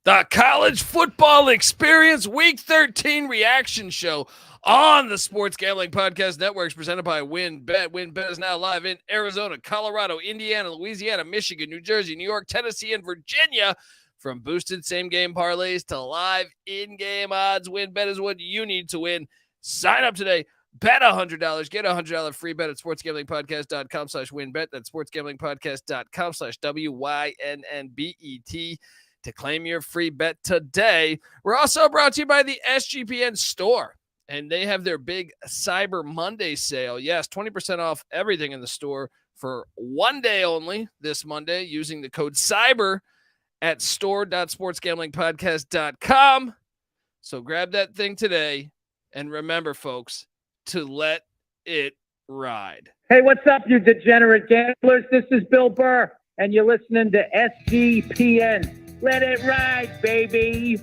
The College Football Experience Week 13 reaction show on the Sports Gambling Podcast Network is presented by WynnBET. WynnBET is now live in Arizona, Colorado, Indiana, Louisiana, Michigan, New Jersey, New York, Tennessee, and Virginia. From boosted same-game parlays to live in-game odds, WynnBET is what you need to win. Sign up today. Bet $100. Get a $100 free bet at sportsgamblingpodcast.com/WynnBET. That's sportsgamblingpodcast.com/WYNNBET. To claim your free bet today. We're also brought to you by the SGPN store, and they have their big Cyber Monday sale. Yes, 20% off everything in the store for one day only this Monday using the code CYBER at store.sportsgamblingpodcast.com. So grab that thing today, and remember, folks, to let it ride. Hey, what's up, you degenerate gamblers? This is Bill Burr, and you're listening to SGPN. Let it ride, baby.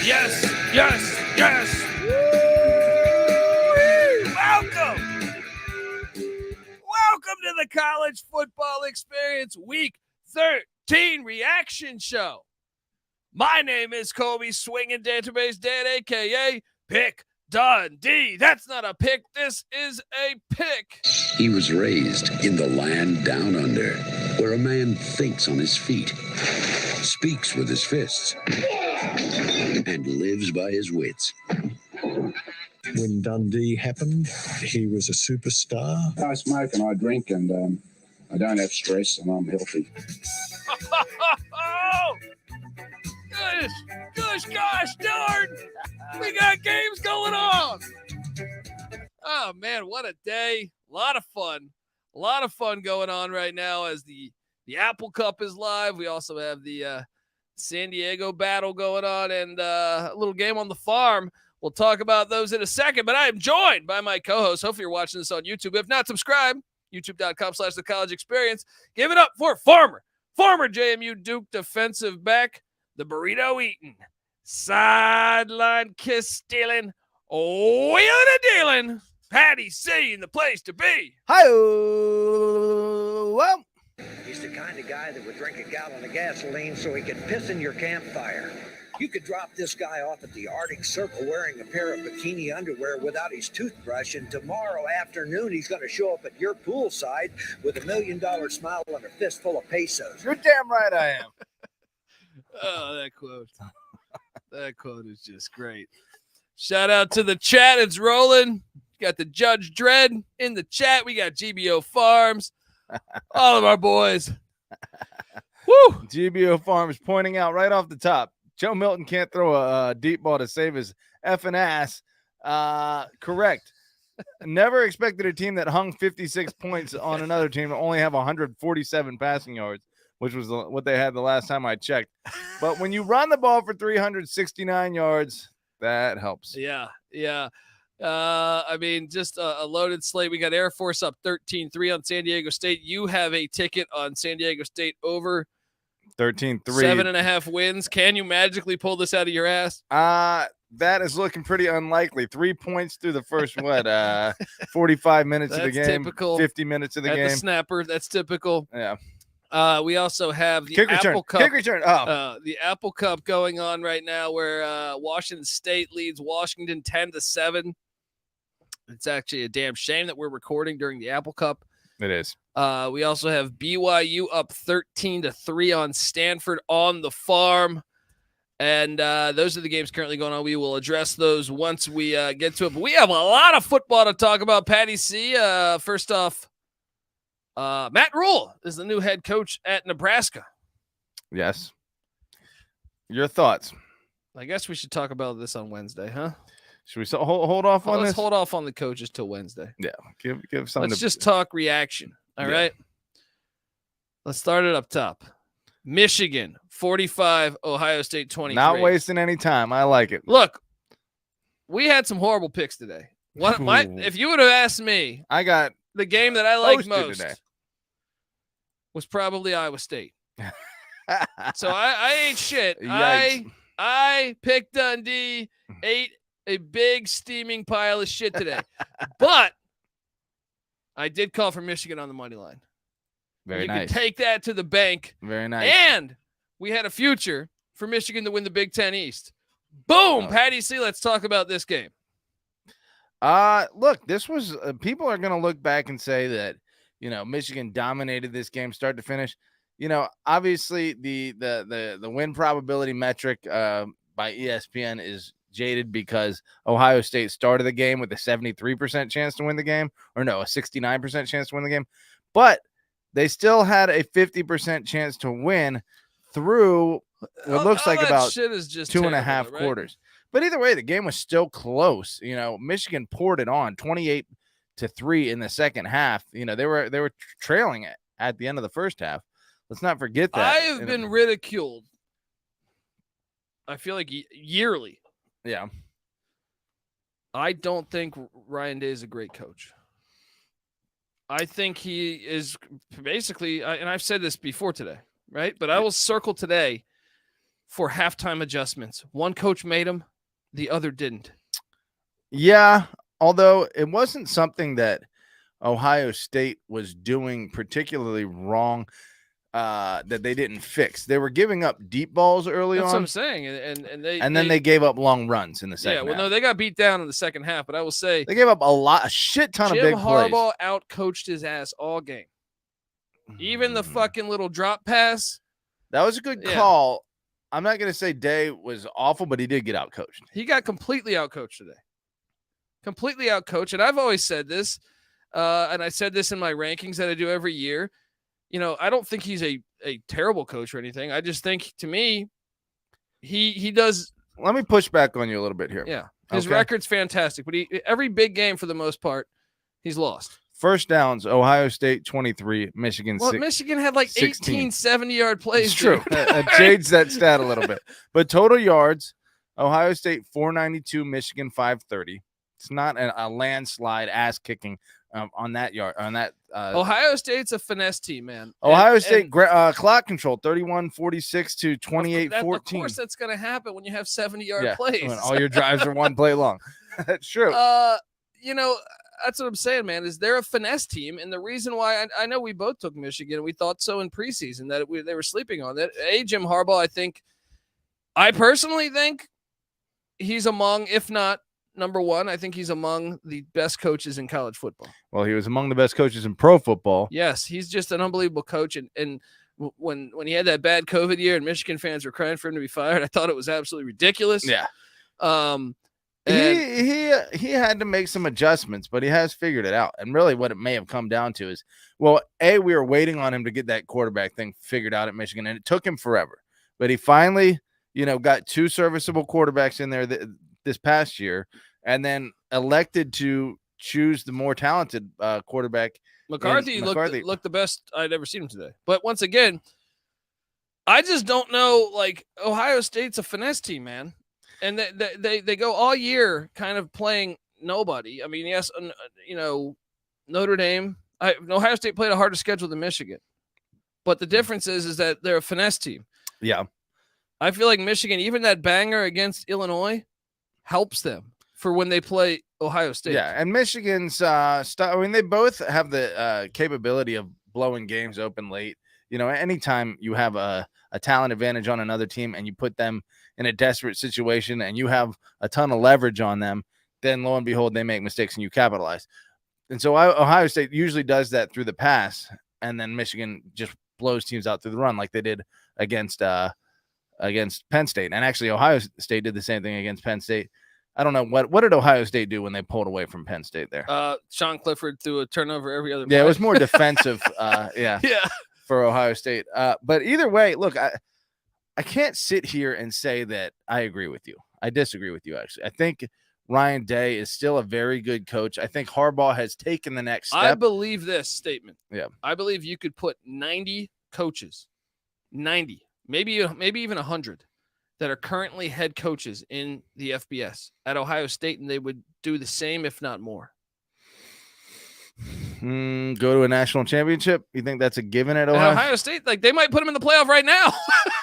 Yes, yes, yes. Woo! Welcome to the College Football Experience Week 13 reaction show. My name is Kobe Swinging Database Dan, a.k.a. Pick Dundee. That's not a pick. This is a pick. He was raised in the land down under, where a man thinks on his feet, speaks with his fists, and lives by his wits. When Dundee happened, he was a superstar. I smoke and I drink and I don't have stress and I'm healthy. Oh, gosh darn. We got games going on. Oh, man, what a day. A lot of fun. A lot of fun going on right now as the Apple Cup is live. We also have the San Diego battle going on and a little game on the farm. We'll talk about those in a second, but I am joined by my co-host. Hopefully you're watching this on YouTube. If not, subscribe, youtube.com/The College Experience. Give it up for former JMU Duke defensive back, the burrito eating, sideline kiss stealing, wheeling and dealing, Patty C in the place to be. Hi-oh. Well, he's the kind of guy that would drink a gallon of gasoline so he could piss in your campfire. You could drop this guy off at the Arctic Circle wearing a pair of bikini underwear without his toothbrush, and tomorrow afternoon he's going to show up at your poolside with $1 million smile and a fistful of pesos. You're damn right I am. Oh, that quote. That quote is just great. Shout out to the chat. It's rolling. Got the Judge Dredd in the chat. We got GBO Farms. All of our boys. Woo! GBO Farms pointing out right off the top. Joe Milton can't throw a deep ball to save his effing ass. Correct. Never expected a team that hung 56 points on another team to only have 147 passing yards, which was what they had the last time I checked. But when you run the ball for 369 yards, that helps. Yeah. I mean, just a loaded slate. We got Air Force up 13-3 on San Diego State. You have a ticket on San Diego State over 13-3. 7.5 wins. Can you magically pull this out of your ass? That is looking pretty unlikely. 3 points through the first, 45 minutes of the game. Typical. 50 minutes of the game. The snapper. That's typical. Yeah. We also have the Kick Apple Cup. Kick return. The Apple Cup going on right now where Washington State leads Washington 10-7. It's actually a damn shame that we're recording during the Apple Cup. It is. We also have BYU up 13-3 on Stanford on the farm. And those are the games currently going on. We will address those once we get to it. But we have a lot of football to talk about, Patty C. First off, Matt Rule is the new head coach at Nebraska. Yes. Your thoughts? I guess we should talk about this on Wednesday, huh? Should we hold off on this? Let's hold off on the coaches till Wednesday. Yeah, give something. Let's just talk reaction. All right. Let's start it up top. Michigan 45, Ohio State 23. Not wasting any time. I like it. Look, we had some horrible picks today. If you would have asked me, I got the game that I like most. Today. was probably Iowa State. So I ate shit. Yikes. I picked Dundee, ate a big steaming pile of shit today. But I did call for Michigan on the money line. Very you nice. can take that to the bank. Very nice. And we had a future for Michigan to win the Big Ten East. Boom, Patty C. Let's talk about this game. Look, this was people are going to look back and say that, Michigan dominated this game start to finish. Obviously the win probability metric by ESPN is jaded because Ohio State started the game with a 73% chance to win the game, or no, a 69% chance to win the game, but they still had a 50% chance to win through what looks like about shit is just 2.5 quarters. But either way, the game was still close. Michigan poured it on 28-3 in the second half. They were trailing it at the end of the first half. Let's not forget that. I have been ridiculed, I feel like yearly. Yeah. I don't think Ryan Day is a great coach. I think he is basically, and I've said this before today, right? But I will circle today for halftime adjustments. One coach made them, the other didn't. Yeah, although it wasn't something that Ohio State was doing particularly wrong that they didn't fix. They were giving up deep balls early on. That's what I'm saying. And then they gave up long runs in the second half. Yeah, well, no, they got beat down in the second half, but I will say they gave up a shit ton of big plays. Jim Harbaugh outcoached his ass all game. Even the fucking little drop pass. That was a good call. I'm not going to say Day was awful, but he did get outcoached. He got completely outcoached today. Completely outcoached. And I've always said this, and I said this in my rankings that I do every year. I don't think he's a terrible coach or anything. I just think, to me, he does. Let me push back on you a little bit here. Yeah. His record's fantastic, but every big game for the most part, he's lost. First downs, Ohio State 23, Michigan 6. Well, Michigan had like 16. 18 70-yard plays. It's true. It shades that stat a little bit. But total yards, Ohio State 492, Michigan 530. It's not a landslide ass kicking on that yard. Ohio State's a finesse team, man. Ohio State clock control 31-46 to 28-14. Of course, that's going to happen when you have 70-yard plays. When all your drives are one play long. That's true. That's what I'm saying, man. Is they're a finesse team, and the reason why I know we both took Michigan, we thought so in preseason that they were sleeping on that. Jim Harbaugh, I personally think he's among, if not number one, I think he's among the best coaches in college football. Well, he was among the best coaches in pro football. Yes, he's just an unbelievable coach, and when he had that bad COVID year and Michigan fans were crying for him to be fired, I thought it was absolutely ridiculous. Yeah. And he had to make some adjustments, but he has figured it out. And really what it may have come down to is, well, we were waiting on him to get that quarterback thing figured out at Michigan, and it took him forever. But he finally, got two serviceable quarterbacks in there this past year, and then elected to choose the more talented quarterback. McCarthy looked the best I'd ever seen him today. But once again, I just don't know, Ohio State's a finesse team, man. And they go all year kind of playing nobody. I mean, yes, Notre Dame. Ohio State played a harder schedule than Michigan. But the difference is that they're a finesse team. Yeah. I feel like Michigan, even that banger against Illinois, helps them for when they play Ohio State. Yeah, and Michigan's they both have the capability of blowing games open late. Anytime you have a talent advantage on another team and you put them in a desperate situation and you have a ton of leverage on them, then lo and behold, they make mistakes and you capitalize. And so Ohio State usually does that through the pass, and then Michigan just blows teams out through the run like they did against Penn State. And actually, Ohio State did the same thing against Penn State. I don't know what did Ohio State do when they pulled away from Penn State there? Sean Clifford threw a turnover every other play. Yeah, it was more defensive. For Ohio State. But either way, look, I can't sit here and say that I agree with you. I disagree with you, actually. I think Ryan Day is still a very good coach. I think Harbaugh has taken the next step. I believe this statement. Yeah. I believe you could put 90 coaches, 90, maybe even 100 that are currently head coaches in the FBS at Ohio State, and they would do the same, if not more. Go to a national championship? You think that's a given at And Ohio? Ohio State, like they might put them in the playoff right now.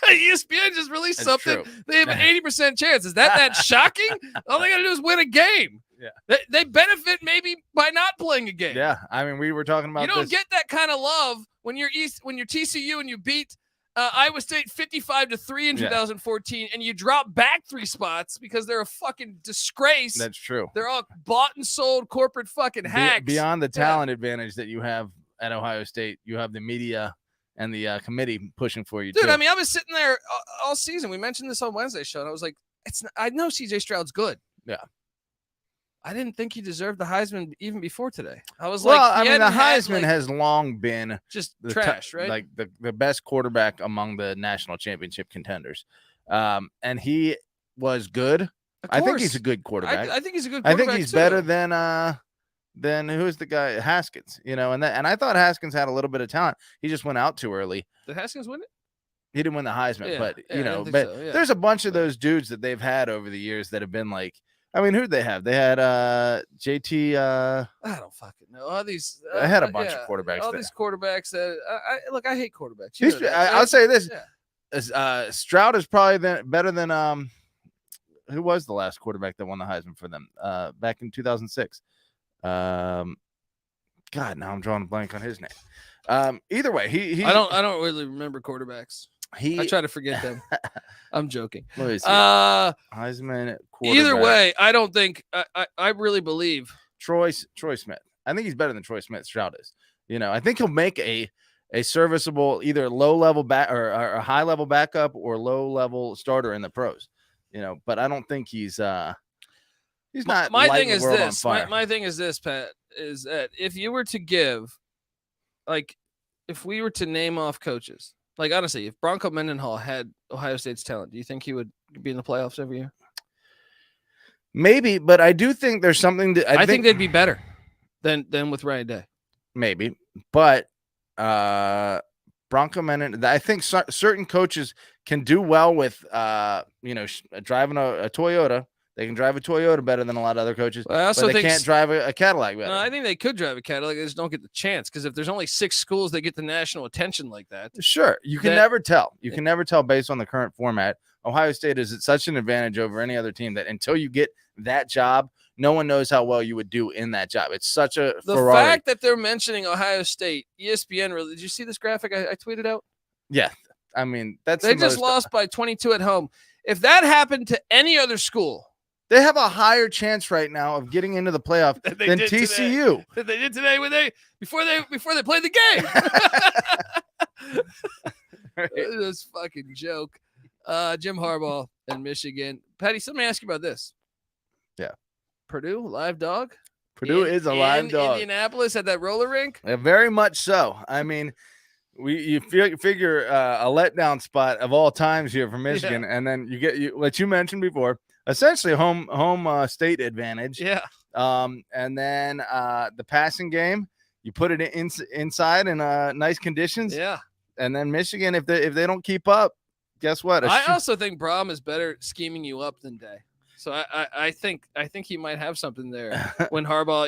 ESPN just released That's something. true. They have an 80% chance. Is that shocking? All they got to do is win a game. Yeah. They benefit maybe by not playing a game. Yeah, I mean, we were talking about You don't this. get that kind of love when you're TCU and you beat Iowa State 55-3 in 2014, and you drop back 3 spots because they're a fucking disgrace. That's true. They're all bought and sold corporate fucking hacks. Beyond the talent advantage that you have at Ohio State, you have the media and the committee pushing for you, dude. too. I mean, I was sitting there all season. We mentioned this on Wednesday's show, and I was like, I know CJ Stroud's good. Yeah. I didn't think he deserved the Heisman even before today. I was Well, like, I mean, the Heisman has long been just trash, right? Like the best quarterback among the national championship contenders. And he was good. I think he's a good quarterback. I think he's a good quarterback. I think he's better than who's the guy? Haskins, and I thought Haskins had a little bit of talent. He just went out too early. Did Haskins win it? He didn't win the Heisman, but so. There's a bunch of those dudes that they've had over the years that have been like, I mean, who'd they have? They had JT. I don't fucking know. All these. I had a bunch of quarterbacks. All these quarterbacks that I hate quarterbacks. I'll say this: Stroud is probably better than who was the last quarterback that won the Heisman for them back in 2006. God, now I'm drawing a blank on his name. Either way, he I don't really remember quarterbacks. I try to forget them. I'm joking. Heisman quarterback. Either way, I don't think I really believe Troy Smith. I think he's better than Troy Smith. Stroud is. I think he'll make a serviceable either low level back or a high level backup or low level starter in the pros. But I don't think he's not. My thing is this. My thing is this, Pat, is that if you were to give, like, if we were to name off coaches. Like, honestly, if Bronco Mendenhall had Ohio State's talent, do you think he would be in the playoffs every year? Maybe, but I do think there's something that I think they'd be better than with Ryan Day. Maybe, but Bronco Mendenhall, I think certain coaches can do well with driving a Toyota. They can drive a Toyota better than a lot of other coaches. I also but they can't drive a Cadillac better. No, I think they could drive a Cadillac. They just don't get the chance because if there's only 6 schools that get the national attention like that. Sure. You can never tell. You can never tell based on the current format. Ohio State is at such an advantage over any other team that until you get that job, no one knows how well you would do in that job. It's such a Ferrari. Fact that they're mentioning Ohio State, ESPN, did you see this graphic I tweeted out? Yeah. I mean, they just lost by 22 at home. If that happened to any other school, they have a higher chance right now of getting into the playoff than TCU. That they did today before they played the game. Right. This fucking joke. Jim Harbaugh and Michigan. Patty, let me ask you about this. Yeah. Purdue, live dog? Purdue is a live dog. Indianapolis at that roller rink? Very much so. I mean, you figure a letdown spot of all times here for Michigan, and then you get what you mentioned before. Essentially, home state advantage. Yeah. And then the passing game, you put it inside in nice conditions. Yeah. And then Michigan, if they don't keep up, guess what? I also think Braum is better scheming you up than Day. So I think he might have something there. When Harbaugh,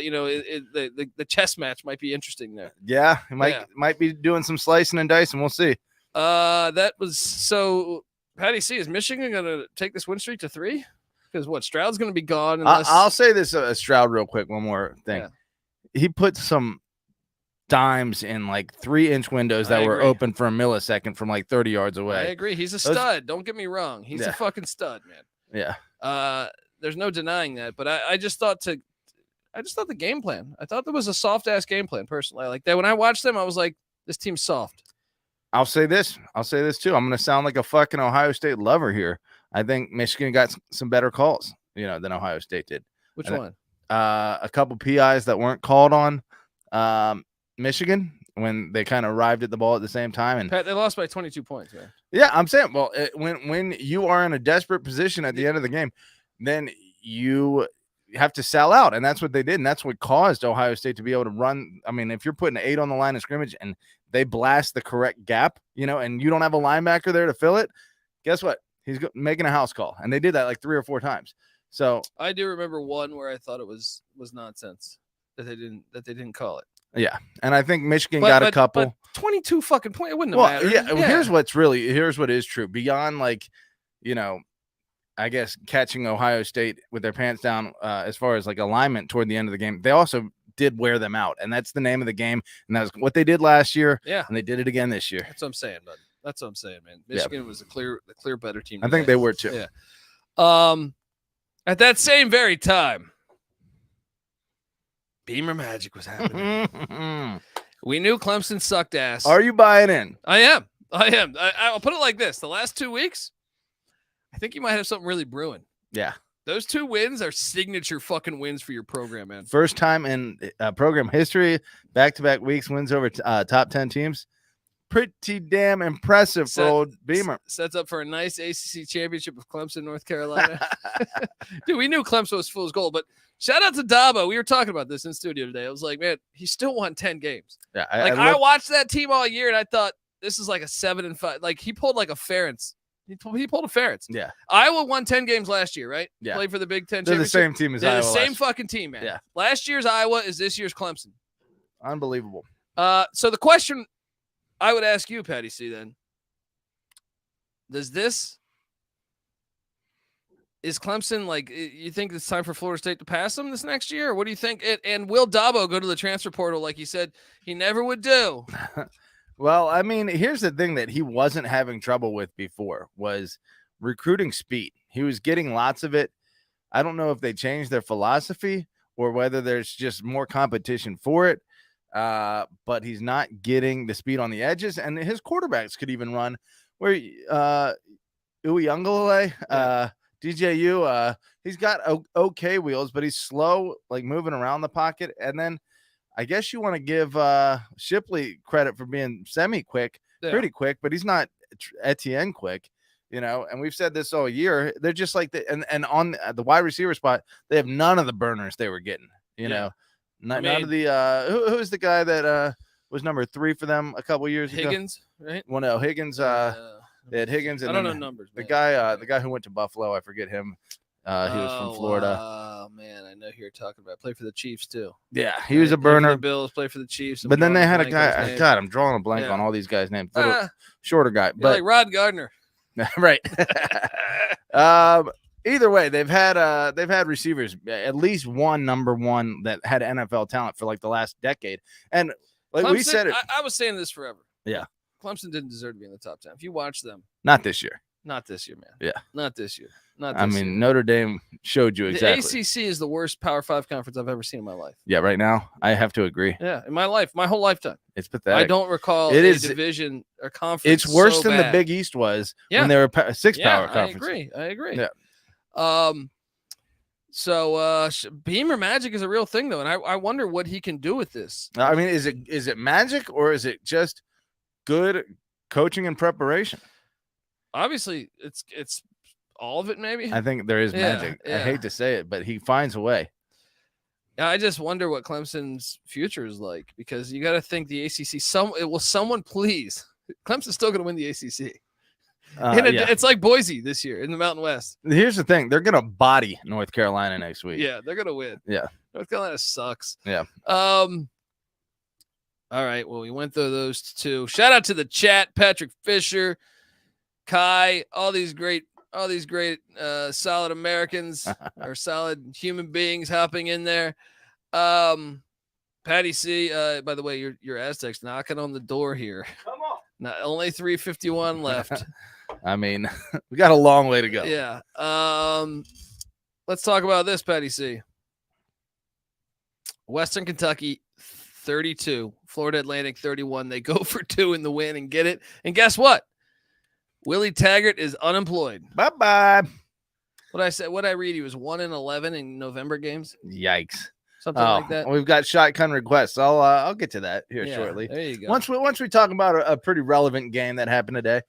the chess match might be interesting there. Yeah, he might be doing some slicing and dicing. We'll see. That was so. Patty C, is Michigan going to take this win streak to 3? Because Stroud's going to be gone. I'll say this, Stroud, real quick. One more thing. Yeah. He put some dimes in like 3-inch windows that were open for a millisecond from like 30 yards away. I agree. He's a stud. Don't get me wrong. He's a fucking stud, man. Yeah. There's no denying that. But I just thought the game plan. I thought there was a soft ass game plan. Personally, like that. When I watched them, I was like, this team's soft. I'll say this too. I'm going to sound like a fucking Ohio State lover here. I think Michigan got some better calls, than Ohio State did. Which one? A couple PIs that weren't called on Michigan when they kind of arrived at the ball at the same time. And Pat, they lost by 22 points, man. Yeah, I'm saying, well, when you are in a desperate position at the end of the game, then you have to sell out, and that's what they did, and that's what caused Ohio State to be able to run. I mean, if you're putting 8 on the line of scrimmage and they blast the correct gap, and you don't have a linebacker there to fill it, guess what? He's making a house call, and they did that like 3 or 4 times. So I do remember one where I thought it was nonsense that they didn't call it. Yeah, and I think Michigan got a couple. But 22 fucking points. It wouldn't have mattered. Yeah. Here's what is true. Beyond I guess catching Ohio State with their pants down as far as like alignment toward the end of the game, they also did wear them out, and that's the name of the game, and that's what they did last year. Yeah, and they did it again this year. That's what I'm saying, bud. That's what I'm saying, man. Michigan was the clear better team. I think they were too. Yeah. At that same very time, Beamer Magic was happening. We knew Clemson sucked ass. Are you buying in? I am. I'll put it like this: the last 2 weeks, I think you might have something really brewing. Yeah. Those 2 wins are signature fucking wins for your program, man. First time in program history, back-to-back weeks wins over top 10 teams. Pretty damn impressive for old Beamer. Sets up for a nice ACC championship with Clemson, North Carolina. Dude, we knew Clemson was fool's gold, but shout out to Dabo. We were talking about this in studio today. I was like, man, he still won 10 games. Yeah, I watched that team all year, and I thought this is like a 7-5. Like he pulled like a Ferentz. He pulled a Ferentz. Yeah. Iowa won 10 games last year, right? Yeah. Played for the Big Ten They're championship. the same team as Iowa. They're the same fucking team, man. Yeah. Last year's Iowa is this year's Clemson. Unbelievable. So the question I would ask you, Patty C, then, is Clemson, like, you think it's time for Florida State to pass them this next year? Or what do you think? And will Dabo go to the transfer portal like he said he never would do? Well, I mean, here's the thing that he wasn't having trouble with before was recruiting speed. He was getting lots of it. I don't know if they changed their philosophy or whether there's just more competition for it. But he's not getting the speed on the edges, and his quarterbacks could even run where Uyunglele, DJU, he's got okay wheels, but he's slow, like moving around the pocket. And then I guess you want to give Shipley credit for being semi-quick, pretty quick, but he's not Etienne quick, and we've said this all year. They're just like and on the wide receiver spot, they have none of the burners they were getting, None of the who's the guy that was number 3 for them a couple years ago? Higgins, right? Well, no, Higgins. They had Higgins. And I don't know numbers. The guy who went to Buffalo, I forget him. He was from Florida. Oh man, I know who you're talking about. Played for the Chiefs too. Yeah, he was a burner. The Bills, played for the Chiefs. But then they had a guy. God, I'm drawing a blank on all these guys' names. Shorter guy, but like Rod Gardner. Right. Either way, they've had receivers, at least one number one that had NFL talent for like the last decade. And like Clemson, we said it. I was saying this forever. Yeah. Clemson didn't deserve to be in the top 10. If you watch them. Not this year. Not this year, man. Yeah. Not this year. Notre Dame showed you exactly. The ACC is the worst Power 5 conference I've ever seen in my life. Yeah, right now, I have to agree. Yeah, in my life, my whole lifetime. It's pathetic. I don't recall a division or conference. It's worse so than bad. the Big East was when they were 6 power conferences. I agree. Yeah. So Beamer Magic is a real thing, though, and I wonder what he can do with this. I mean, is it magic or is it just good coaching and preparation? Obviously, it's all of it, maybe. I think there is magic. Yeah. I hate to say it, but he finds a way. I just wonder what Clemson's future is like, because you got to think the ACC. Will someone please? Clemson's still going to win the ACC. It's like Boise this year in the Mountain West. Here's the thing: they're going to body North Carolina next week. Yeah, they're going to win. Yeah, North Carolina sucks. Yeah. All right. Well, we went through those two. Shout out to the chat: Patrick Fisher, Kai, all these great solid Americans or solid human beings hopping in there. Patty C, by the way, your Aztecs knocking on the door here. Come on. Not only 351 left. I mean, we got a long way to go. Yeah. Let's talk about this, Patty C. Western Kentucky 32, Florida Atlantic 31. They go for 2 in the win and get it. And guess what? Willie Taggart is unemployed. Bye-bye. What I read, he was 1-11 in November games. Yikes. Something like that. We've got shotgun requests. I'll get to that here shortly. There you go. Once we talk about a pretty relevant game that happened today,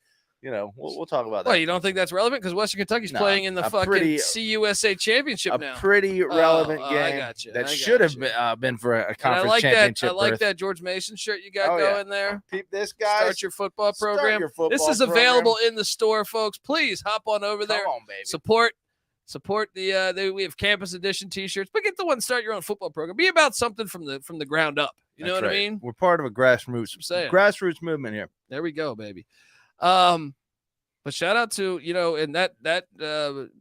we'll talk about that. Well, you don't think that's relevant because Western Kentucky's playing in the fucking CUSA championship now. A pretty relevant game I got you. that should have been for a conference championship. I like that George Mason shirt you got going there. Peep this, guys. Start your football program. This is available in the store, folks. Please hop on over there. Come on, baby. Support Support the we have campus edition T-shirts, but get the one start your own football program. Be about something from the ground up. You know what I mean? We're part of a grassroots movement here. There we go, baby. But shout out to and that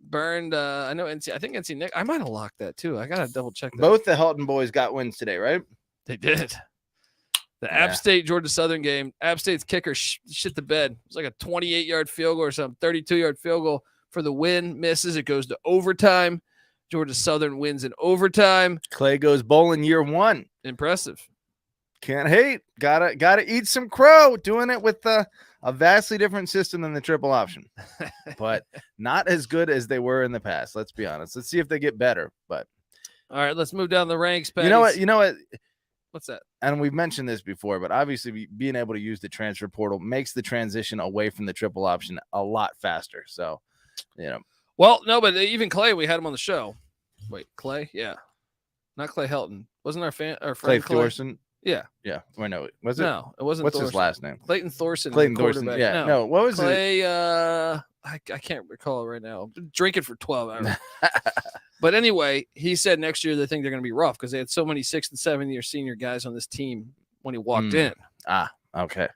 burned. I know NC. I think NC Nick. I might have locked that too. I gotta double check that. Both the Helton boys got wins today, right? They did. The App State Georgia Southern game. App State's kicker shit the bed. It was like a 28-yard field goal or something. 32-yard field goal for the win. Misses. It goes to overtime. Georgia Southern wins in overtime. Clay goes bowling year 1. Impressive. Can't hate. Gotta eat some crow. Doing it with a vastly different system than the triple option, but not as good as they were in the past. Let's be honest. Let's see if they get better. But all right, let's move down the ranks. Patties. You know what? What's that? And we've mentioned this before, but obviously being able to use the transfer portal makes the transition away from the triple option a lot faster. So, Well, no, but even Clay, we had him on the show. Wait, Clay? Yeah. Not Clay Helton. Wasn't our friend Clay Clay Thorson? Yeah. Yeah. Or no, was it? No, it wasn't. What's Thorson. his last name? Clayton Thorson. Clayton Thorson. Yeah. No. What was Clay, it? I can't recall right now. I've been drinking for 12 hours. But anyway, he said next year they think they're going to be rough because they had so many 6- and 7-year senior guys on this team when he walked in. Okay.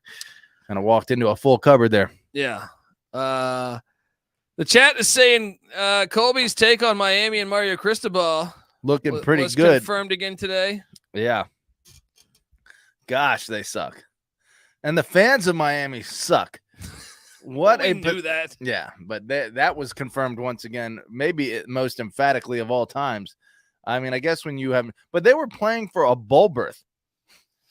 Kind of walked into a full cupboard there. Yeah. The chat is saying Colby's take on Miami and Mario Cristobal looking pretty was good. Confirmed again today. Yeah. Gosh, they suck. And the fans of Miami suck. We knew that. Yeah, but that was confirmed once again, maybe most emphatically of all times. I mean, I guess when you have, but they were playing for a bowl berth.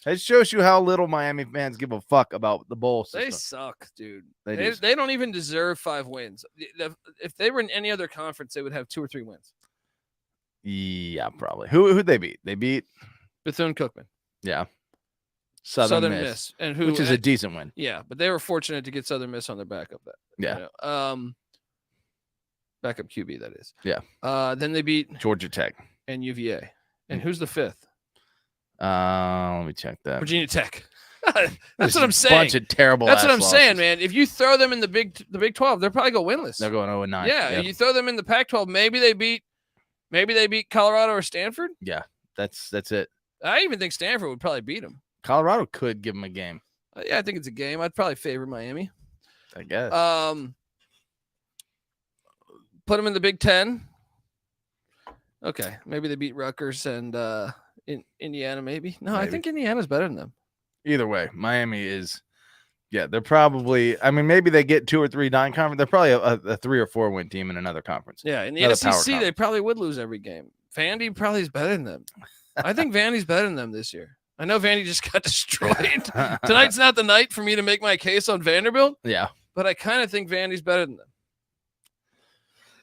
It shows you how little Miami fans give a fuck about the bowl system. They suck, dude. They don't even deserve 5 wins. If they were in any other conference, they would have 2 or 3 wins. Yeah, probably. Who'd they beat? They beat Bethune-Cookman. Yeah. Southern Miss. Which is a decent win. Yeah, but they were fortunate to get Southern Miss on their backup. Yeah. Backup QB, that is. Yeah. Then they beat Georgia Tech and UVA. And who's the 5th? Let me check that. Virginia Tech. That's what I'm saying. Bunch of terrible. That's what I'm losses. saying, man. If you throw them in the Big 12, they'll probably go winless. They're going 0-9. Yeah, you throw them in the Pac-12, maybe they beat Colorado or Stanford. Yeah, that's it. I even think Stanford would probably beat them. Colorado could give them a game. Yeah, I think it's a game. I'd probably favor Miami. I guess. Put them in the Big 10. Okay, maybe they beat Rutgers and in Indiana. Maybe no. Maybe. I think Indiana's better than them. Either way, Miami is. Yeah, they're probably. I mean, maybe they get 2 or 3 non-conference. They're probably a 3 or 4 win team in another conference. Yeah, in the SEC, they probably would lose every game. Vandy probably is better than them. I think Vandy's better than them this year. I know Vandy just got destroyed. Tonight's not the night for me to make my case on Vanderbilt. Yeah, but I kind of think Vandy's better than them.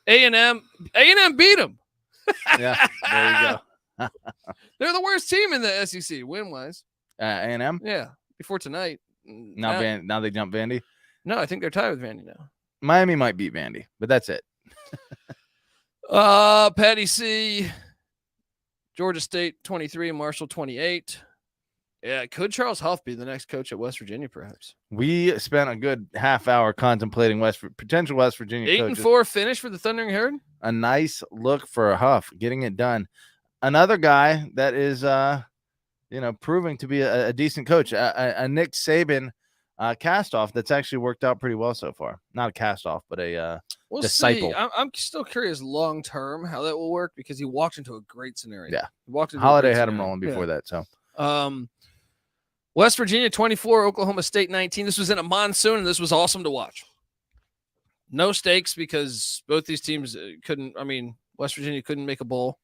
A&M beat them. Yeah, there you go. They're the worst team in the SEC win-wise. A&M? Yeah, before tonight. Now they jump Vandy? No, I think they're tied with Vandy now. Miami might beat Vandy, but that's it. Patty C. Georgia State 23 and Marshall 28. Yeah, could Charles Huff be the next coach at West Virginia, perhaps? We spent a good half hour contemplating potential West Virginia 8-4 finish for the Thundering Herd. A nice look for Huff, getting it done. Another guy that is, proving to be a decent coach, a Nick Saban cast-off that's actually worked out pretty well so far. Not a cast-off, but a we'll disciple. See. I'm still curious long-term how that will work because he walked into a great scenario. Yeah. He walked into Holiday had him rolling before that, so. West Virginia 24, Oklahoma State 19. This was in a monsoon, and this was awesome to watch. No stakes because both these teams West Virginia couldn't make a bowl.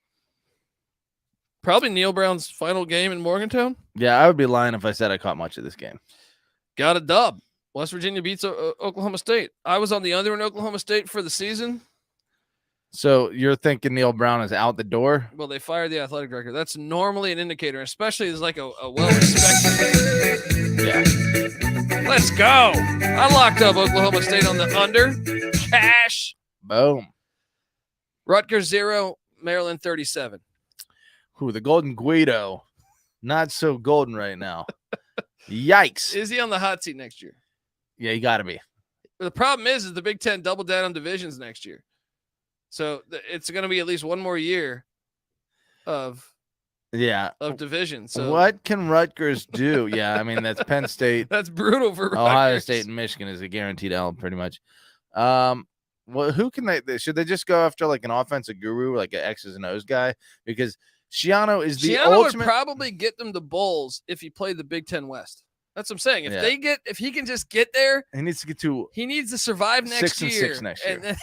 Probably Neil Brown's final game in Morgantown. Yeah, I would be lying if I said I caught much of this game. Got a dub. West Virginia beats Oklahoma State. I was on the under in Oklahoma State for the season. So you're thinking Neil Brown is out the door? Well, they fired the athletic director. That's normally an indicator, especially as like a well-respected. Yeah. Let's go. I locked up Oklahoma State on the under. Cash. Boom. Rutgers 0, Maryland 37. Who, the Golden Guido. Not so golden right now. Yikes. Is he on the hot seat next year? Yeah, you got to be. The problem is the Big Ten doubled down on divisions next year. So it's going to be at least one more year of division. So what can Rutgers do? Yeah, I mean that's Penn State. That's brutal for Rutgers. Ohio State and Michigan is a guaranteed L pretty much. Well, who can they should they just go after like an offensive guru, like an X's and O's guy? Because Schiano is the ultimate. Would probably get them to bowls if he played the Big Ten West. That's what I'm saying. If he can just get there, he needs to get to. He needs to survive next 6-6 next year,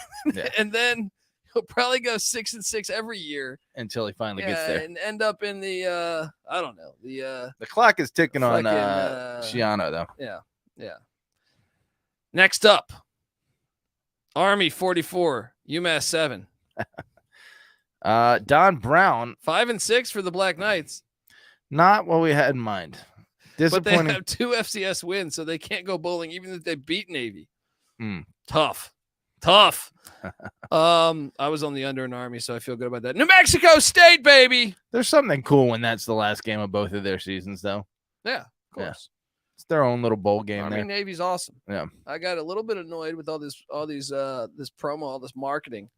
and then he'll probably go 6-6 every year until he finally gets there and end up in the I don't know the clock is ticking on Schiano though. Yeah. Next up, Army 44, UMass 7. Don Brown 5-6 for the Black Knights. Not what we had in mind. Disappointing. But they have 2 FCS wins, so they can't go bowling even if they beat Navy. Tough. I was on the under in Army, so I feel good about that. New Mexico State, baby. There's something cool when that's the last game of both of their seasons, though. Yeah, of course. Yeah. It's their own little bowl game. Army there. Navy's awesome. Yeah. I got a little bit annoyed with this promo, all this marketing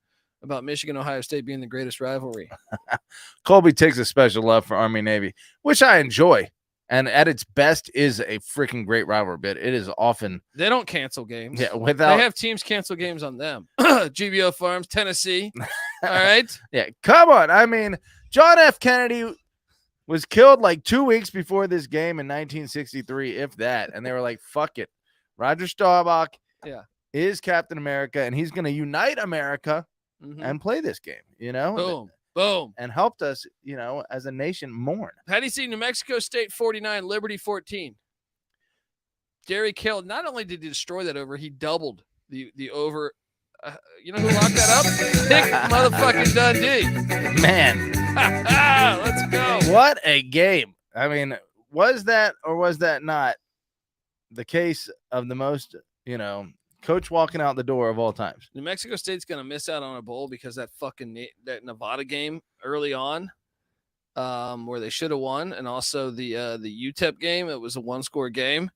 about Michigan Ohio State being the greatest rivalry. Colby takes a special love for Army Navy, which I enjoy. And at its best is a freaking great rivalry bit. It is often they don't cancel games. Yeah, they have teams cancel games on them. GBO Farms, Tennessee. All right. Yeah, come on. I mean, John F. Kennedy was killed like 2 weeks before this game in 1963, if that. And they were like, fuck it. Roger Staubach is Captain America, and he's going to unite America and play this game, you know? Boom. And helped us, as a nation mourn. How do you see New Mexico State 49, Liberty 14? Gary Kell, not only did he destroy that over, he doubled the over. You know who locked that up? Pick motherfucking Dundee. Man. Let's go. What a game. I mean, was that or was that not the case of the most, coach walking out the door of all times? New Mexico State's going to miss out on a bowl because that Nevada game early on where they should have won, and also the UTEP game. It was a 1-score game.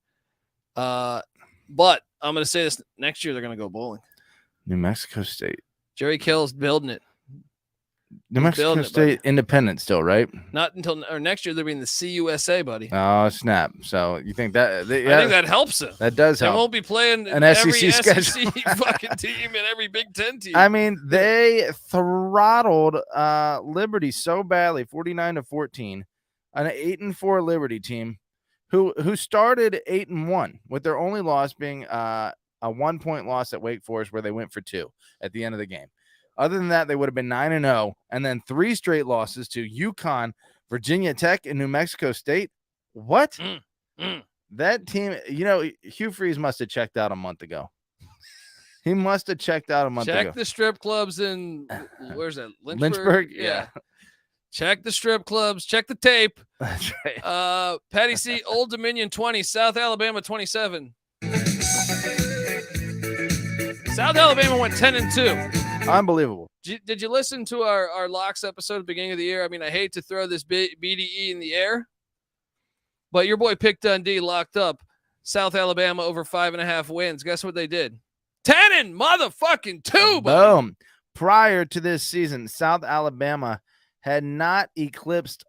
But I'm going to say this, next year they're going to go bowling. New Mexico State. Jerry Kell's building it. New Mexico State independent still, right? Not until next year they'll be in the CUSA, buddy. Oh, snap. So you think that? I think that helps them. That does help. They won't be playing an every SEC schedule. fucking team and every Big Ten team. I mean, they throttled Liberty so badly, 49-14, an 8-4 Liberty team who started 8-1 with their only loss being a 1-point loss at Wake Forest where they went for 2 at the end of the game. Other than that, they would have been 9-0, and then 3 straight losses to UConn, Virginia Tech, and New Mexico State. What? That team, Hugh Freeze must have checked out a month ago. He must have checked out a month ago. Check the strip clubs in, where's that? Lynchburg? Yeah. Check the strip clubs. Check the tape. That's right. Patty C, Old Dominion 20, South Alabama 27. South Alabama went 10-2. Unbelievable. Did you listen to our locks episode at the beginning of the year? I mean, I hate to throw this BDE in the air, but your boy picked Dundee locked up South Alabama over 5.5 wins. Guess what they did? 10-2. Boom. Prior to this season, South Alabama had not eclipsed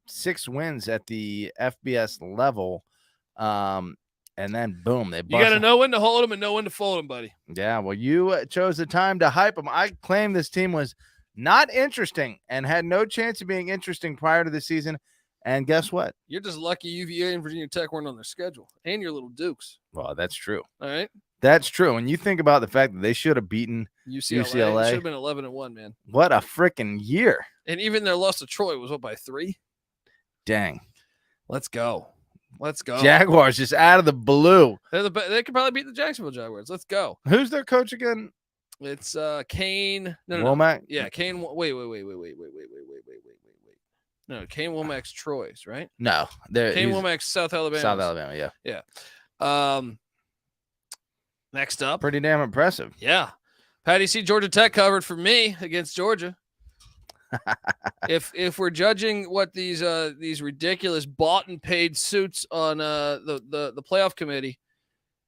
6 wins at the FBS level. And then, boom, they You got to know when to hold them and know when to fold them, buddy. Yeah, well, you chose the time to hype them. I claimed this team was not interesting and had no chance of being interesting prior to the season. And guess what? You're just lucky UVA and Virginia Tech weren't on their schedule. And your little Dukes. Well, that's true. All right? That's true. And you think about the fact that they should have beaten UCLA. It should have been 11-1, man. What a freaking year. And even their loss to Troy was, by 3? Dang. Let's go. Jaguars just out of the blue. They could probably beat the Jacksonville Jaguars. Let's go. Who's their coach again? It's Kane. No. Womack? Yeah, Kane. Wait. No, Kane Womack's Troy's, right? No. Kane Womack's South Alabama. South Alabama, yeah. Next up. Pretty damn impressive. Yeah. Patty C, Georgia Tech covered for me against Georgia. If we're judging what these ridiculous bought and paid suits on the playoff committee,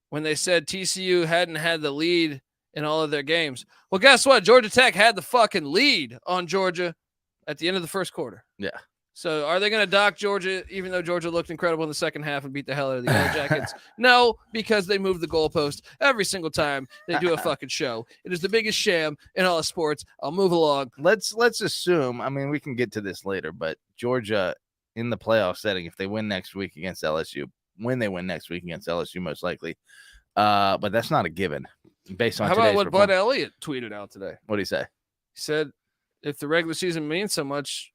when they said TCU hadn't had the lead in all of their games. Well, guess what? Georgia Tech had the fucking lead on Georgia at the end of the first quarter. Yeah. So are they going to dock Georgia, even though Georgia looked incredible in the second half and beat the hell out of the Yellow Jackets? No, because they move the goalpost every single time they do a fucking show. It is the biggest sham in all of sports. I'll move along. Let's assume, I mean, we can get to this later, but Georgia in the playoff setting, if they win next week against LSU, most likely. But that's not a given based on How about what performance. Bud Elliott tweeted out today? What did he say? He said, if the regular season means so much,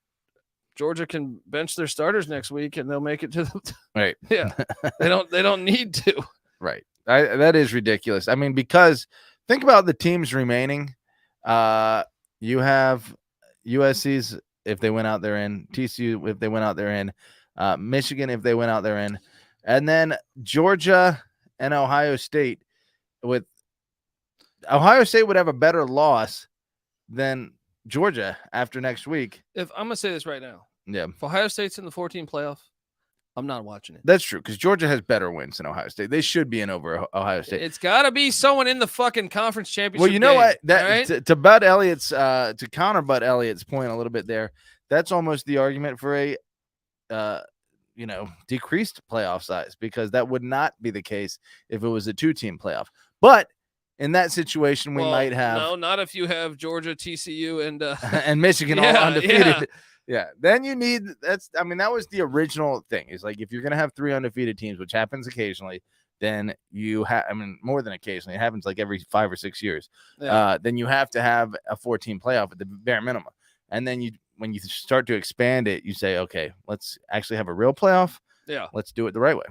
Georgia can bench their starters next week and they'll make it to the Right. Yeah. They don't need to. Right. That is ridiculous. I mean, because think about the teams remaining. You have USC's if they went out there in, TCU if they went out there in, Michigan if they went out there in, and then Georgia and Ohio State. With Ohio State would have a better loss than Georgia after next week. If I'm gonna say this right now, Yeah, if Ohio State's in the 14 playoff, I'm not watching it. that's true because Georgia has better wins than Ohio State. They should be in over Ohio State. It's got to be someone in the fucking conference championship. Well, you know game, what? That right? to Bud Elliott's to counter Bud Elliott's point a little bit there. That's almost the argument for a decreased playoff size because that would not be the case if it was a 2-team playoff. But in that situation, we might have not if you have Georgia, TCU, and and Michigan all undefeated. Yeah. Then you need that was the original thing. Is like if you're gonna have 3 undefeated teams, which happens occasionally, then you have more than occasionally, it happens like every 5 or 6 years. Yeah. Then you have to have a 14 playoff at the bare minimum. And then when you start to expand it, you say, okay, let's actually have a real playoff. Yeah. Let's do it the right way.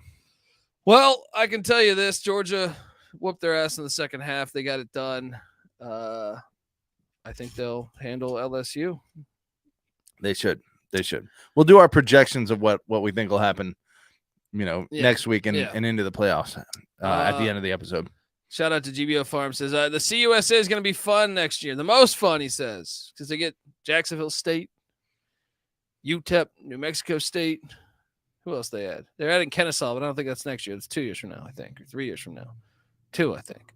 Well, I can tell you this, Georgia whooped their ass in the second half. They got it done. I think they'll handle LSU. They should. We'll do our projections of what we think will happen, next week and into the playoffs at the end of the episode. Shout out to GBO Farm says the CUSA is going to be fun next year. The most fun, he says, because they get Jacksonville State, UTEP, New Mexico State. Who else they add? They're adding Kennesaw, but I don't think that's next year. It's 2 years from now, I think, or 3 years from now. 2, I think.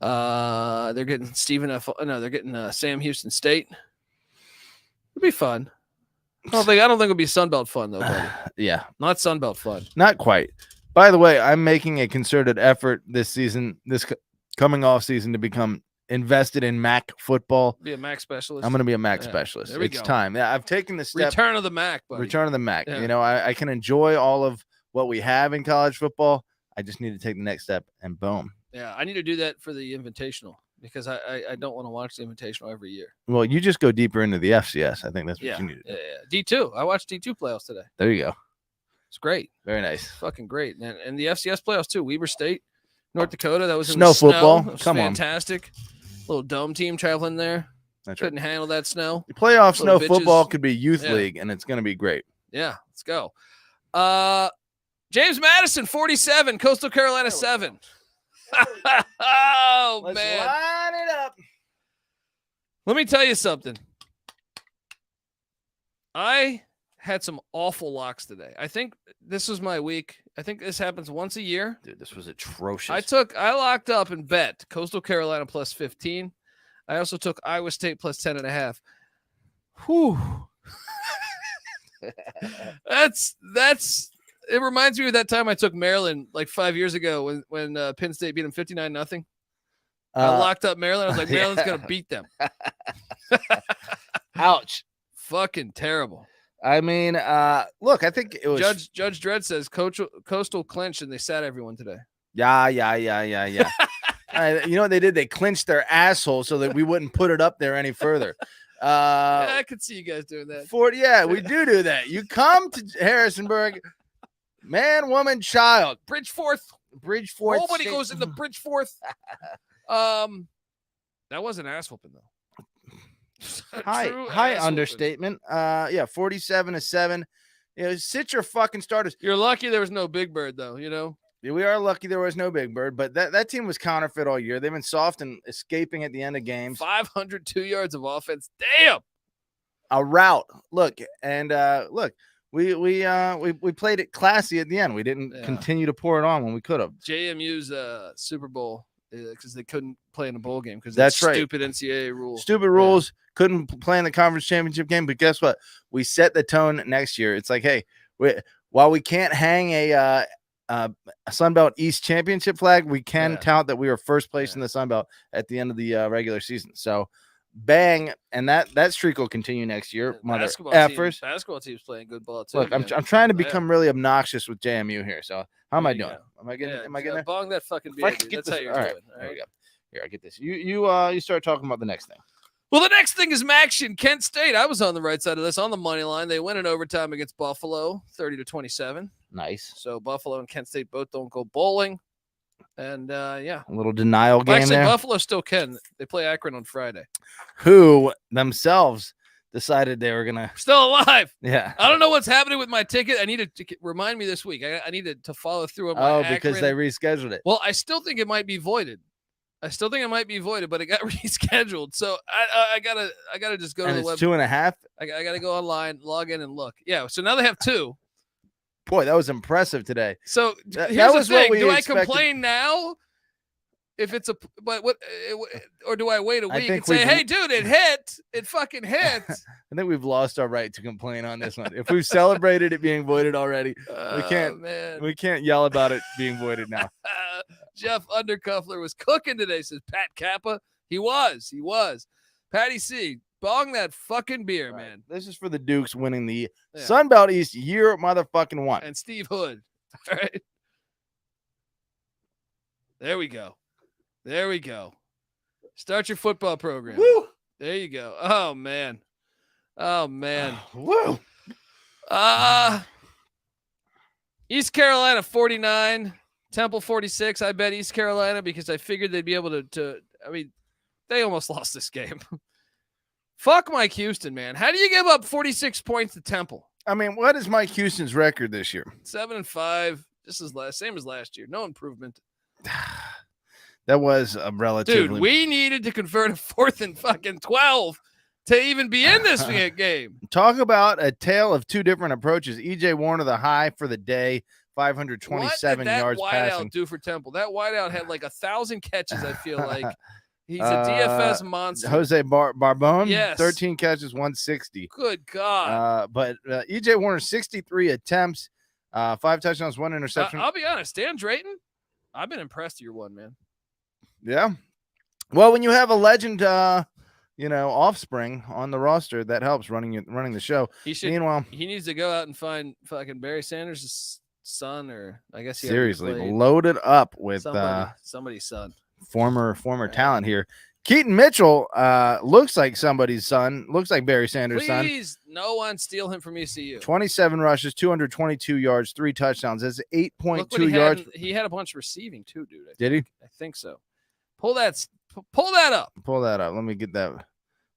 They're getting they're getting Sam Houston State. It'll be fun. I don't think it'll be Sunbelt fun though, buddy. Yeah, not Sunbelt fun. Not quite. By the way, I'm making a concerted effort this season, this coming off season, to become invested in MAC football. Be a MAC specialist. I'm going to be a MAC specialist. It's time. Yeah, I've taken the step. Return of the MAC, buddy. Return of the MAC. Yeah. I can enjoy all of what we have in college football. I just need to take the next step, and boom. Yeah, I need to do that for the Invitational because I don't want to watch the Invitational every year. Well, you just go deeper into the FCS. I think that's what you need to do. Yeah. D2. I watched D2 playoffs today. There you go. It's great. Very nice. Fucking great. And the FCS playoffs too. Weber State, North Dakota. That was in snow the football. That was Come fantastic. Little dome team traveling there. That's Couldn't handle that snow. The playoff snow bitches. football could be youth league, and it's going to be great. Yeah, let's go. James Madison, 47, Coastal Carolina 7. Oh, Let's man. line it up. Let me tell you something. I had some awful locks today. I think this was my week. I think this happens once a year. Dude, this was atrocious. I locked up and bet Coastal Carolina plus 15. I also took Iowa State plus 10.5. Whew. That's it reminds me of that time I took Maryland like 5 years ago when Penn State beat them 59-0. I locked up Maryland. I was like, Maryland's going to beat them. Ouch. Fucking terrible. I mean, look, I think it was Judge Dredd says Coastal clinched and they sat everyone today. Yeah. You know what they did? They clinched their asshole so that we wouldn't put it up there any further. Yeah, I could see you guys doing that. We do that. You come to Harrisonburg, man, woman, child. Bridgeforth. Nobody goes into Bridgeforth. That wasn't ass whooping though. High understatement. 47-7. Sit your fucking starters. You're lucky there was no Big Bird though. We are lucky there was no Big Bird, but that team was counterfeit all year. They've been soft and escaping at the end of games. 502 yards of offense. Damn. A route. Look, we played it classy at the end. We didn't continue to pour it on when we could have. JMU's Super Bowl because they couldn't play in a bowl game because That's right. Stupid NCAA rule. Stupid rules. Couldn't play in the conference championship game. But guess what? We set the tone next year. It's like, hey, while we can't hang a Sunbelt East championship flag, we can tout that we were first place in the Sunbelt at the end of the regular season. So bang, and that streak will continue next year. Mother effers. Basketball team's playing good ball too. Look, I'm trying to become really obnoxious with JMU here. So how am I doing? Am I getting there? Bong that fucking beer. That's how you're doing. All right. There we go. Here, I get this. You start talking about the next thing. Well, the next thing is Maction. Kent State. I was on the right side of this on the money line. They win in overtime against Buffalo, 30-27. Nice. So Buffalo and Kent State both don't go bowling. And a little denial game actually, there. Buffalo still can. They play Akron on Friday. Who themselves decided they were gonna still alive. Yeah. I don't know what's happening with my ticket. I need to remind me this week. I needed to follow through on my because they rescheduled it. Well, I still think it might be voided. But it got rescheduled. So I gotta just go to the website. 2.5. I gotta go online, log in, and look. Yeah. So now they have 2. Boy, that was impressive today. So here's the thing: do I complain now if it's or do I wait a week and say, "Hey, dude, it hit! It fucking hit!" I think we've lost our right to complain on this one. If we've celebrated it being voided already, we can't yell about it being voided now. Jeff Undercuffler was cooking today, says Pat Kappa. He was. Patty C. Bong that fucking beer, man. This is for the Dukes winning the Sunbelt East year motherfucking one. And Steve Hood. All right. There we go. Start your football program. Woo! There you go. Oh, man. Woo! East Carolina 49, Temple 46. I bet East Carolina because I figured they'd be able to they almost lost this game. Fuck Mike Houston, man. How do you give up 46 points to Temple? I mean, what is Mike Houston's record this year? 7-5. This is same as last year. No improvement. That was a relatively. Dude, we needed to convert a 4th and fucking 12 to even be in this game. Talk about a tale of two different approaches. EJ Warner, the high for the day, 527 yards passing. What did that wideout do for Temple? That wideout had like 1,000 catches, I feel like. He's a DFS monster. Jose Barbone, yes. 13 catches, 160. Good God. But EJ Warner, 63 attempts, 5 touchdowns, 1 interception. I'll be honest, Dan Drayton, I've been impressed year one, man. Yeah. Well, when you have a legend, offspring on the roster, that helps running the show. Meanwhile, he needs to go out and find fucking Barry Sanders' son, or I guess he seriously loaded up with somebody's son. Former talent here. Keaton Mitchell looks like somebody's son. Looks like Barry Sanders' son. Please, no one steal him from ECU. 27 rushes, 222 yards, 3 touchdowns. That's 8.2 yards. He had a bunch receiving too, dude. Did he? I think so. Pull that up. Pull that up. Let me get that.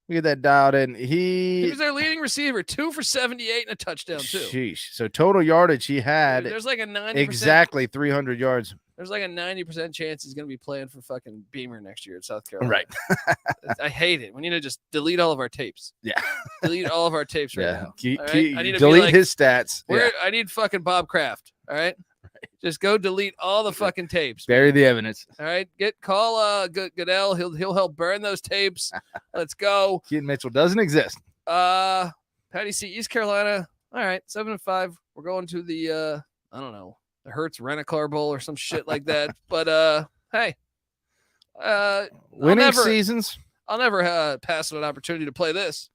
We get that dialed in. He was their leading receiver, 2 for 78 and a touchdown too. Sheesh. So total yardage he had. Dude, there's like a 90%. Exactly 300 yards. There's like a 90% chance he's going to be playing for fucking Beamer next year at South Carolina. Right. I hate it. We need to just delete all of our tapes. Yeah. Delete all of our tapes right now. I need to delete his stats. I need fucking Bob Kraft. All right. Just go delete all the fucking tapes. Bury the evidence. All right. Call Goodell. He'll help burn those tapes. Let's go. Keaton Mitchell doesn't exist. Patty C. East Carolina. All right. 7-5. We're going to the I don't know. The Hertz Rent-A-Car Bowl or some shit like that. But hey, winning seasons. I'll never pass on an opportunity to play this.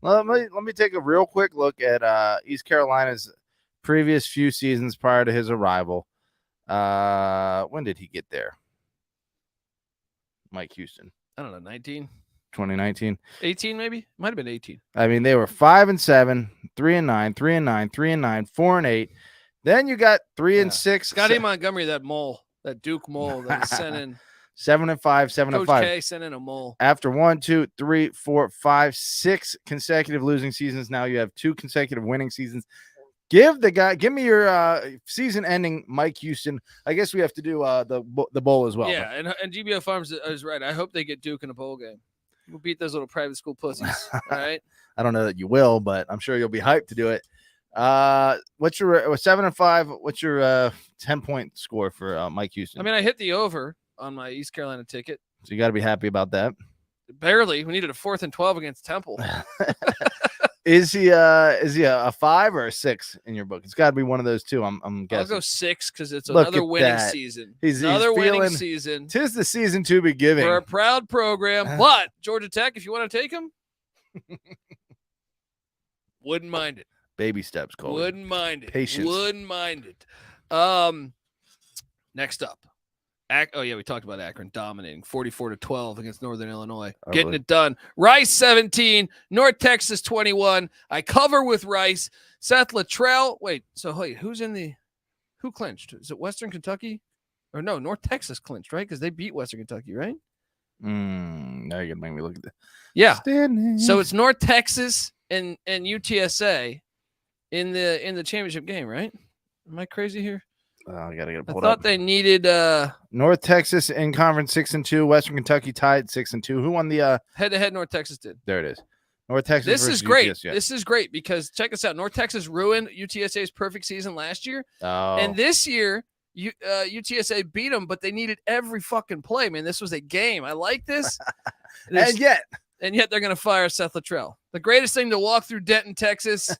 Let me take a real quick look at East Carolina's previous few seasons prior to his arrival. When did he get there? Mike Houston. I don't know, 19? 2019, 18 maybe. Might have been 18. I mean, they were 5-7, 3-9, 3-9, 3-9, 4-8. Then you got 3-6. Scotty Montgomery, that Duke mole that sent in 7-5, 7-5. Coach K sent in a mole. After 1, 2, 3, 4, 5, 6 consecutive losing seasons, now you have 2 consecutive winning seasons. Give me your season-ending Mike Houston. I guess we have to do the bowl as well. Yeah, and GBO Farms is right. I hope they get Duke in a bowl game. We'll beat those little private school pussies. All right. I don't know that you will, but I'm sure you'll be hyped to do it. What's your 7-5? What's your 10-point score for Mike Houston? I mean, I hit the over on my East Carolina ticket. So you got to be happy about that. Barely. We needed a 4th and 12 against Temple. Is he a 5 or a 6 in your book? It's got to be one of those two. I'm guessing. I'll go 6 because it's Look another at winning that. season. He's Another winning feeling- season. Tis the season to be giving. We're a proud program, but Georgia Tech, if you want to take them, wouldn't mind it. Baby steps, Cole. Wouldn't mind it. Patience. Wouldn't mind it. Next up. We talked about Akron dominating 44-12 against Northern Illinois. Getting it done. Rice 17, North Texas 21. I cover with Rice. Seth Luttrell. Wait, who clinched? Is it Western Kentucky? Or no, North Texas clinched, right? Because they beat Western Kentucky, right? Now you're gonna make me look at that. Yeah. Standings. So it's North Texas and UTSA in the championship game, right? Am I crazy here? I gotta get it I pulled thought up. they needed North Texas in conference 6-2. Western Kentucky tied 6-2. Who won the head-to-head. North Texas did. There it is. North Texas. This versus is great. UTSA. This is great because check this out. North Texas ruined UTSA's perfect season last year, Oh. and this year UTSA beat them, but they needed every fucking play. Man, this was a game. I like this. and yet they're going to fire Seth Luttrell. The greatest thing to walk through Denton, Texas.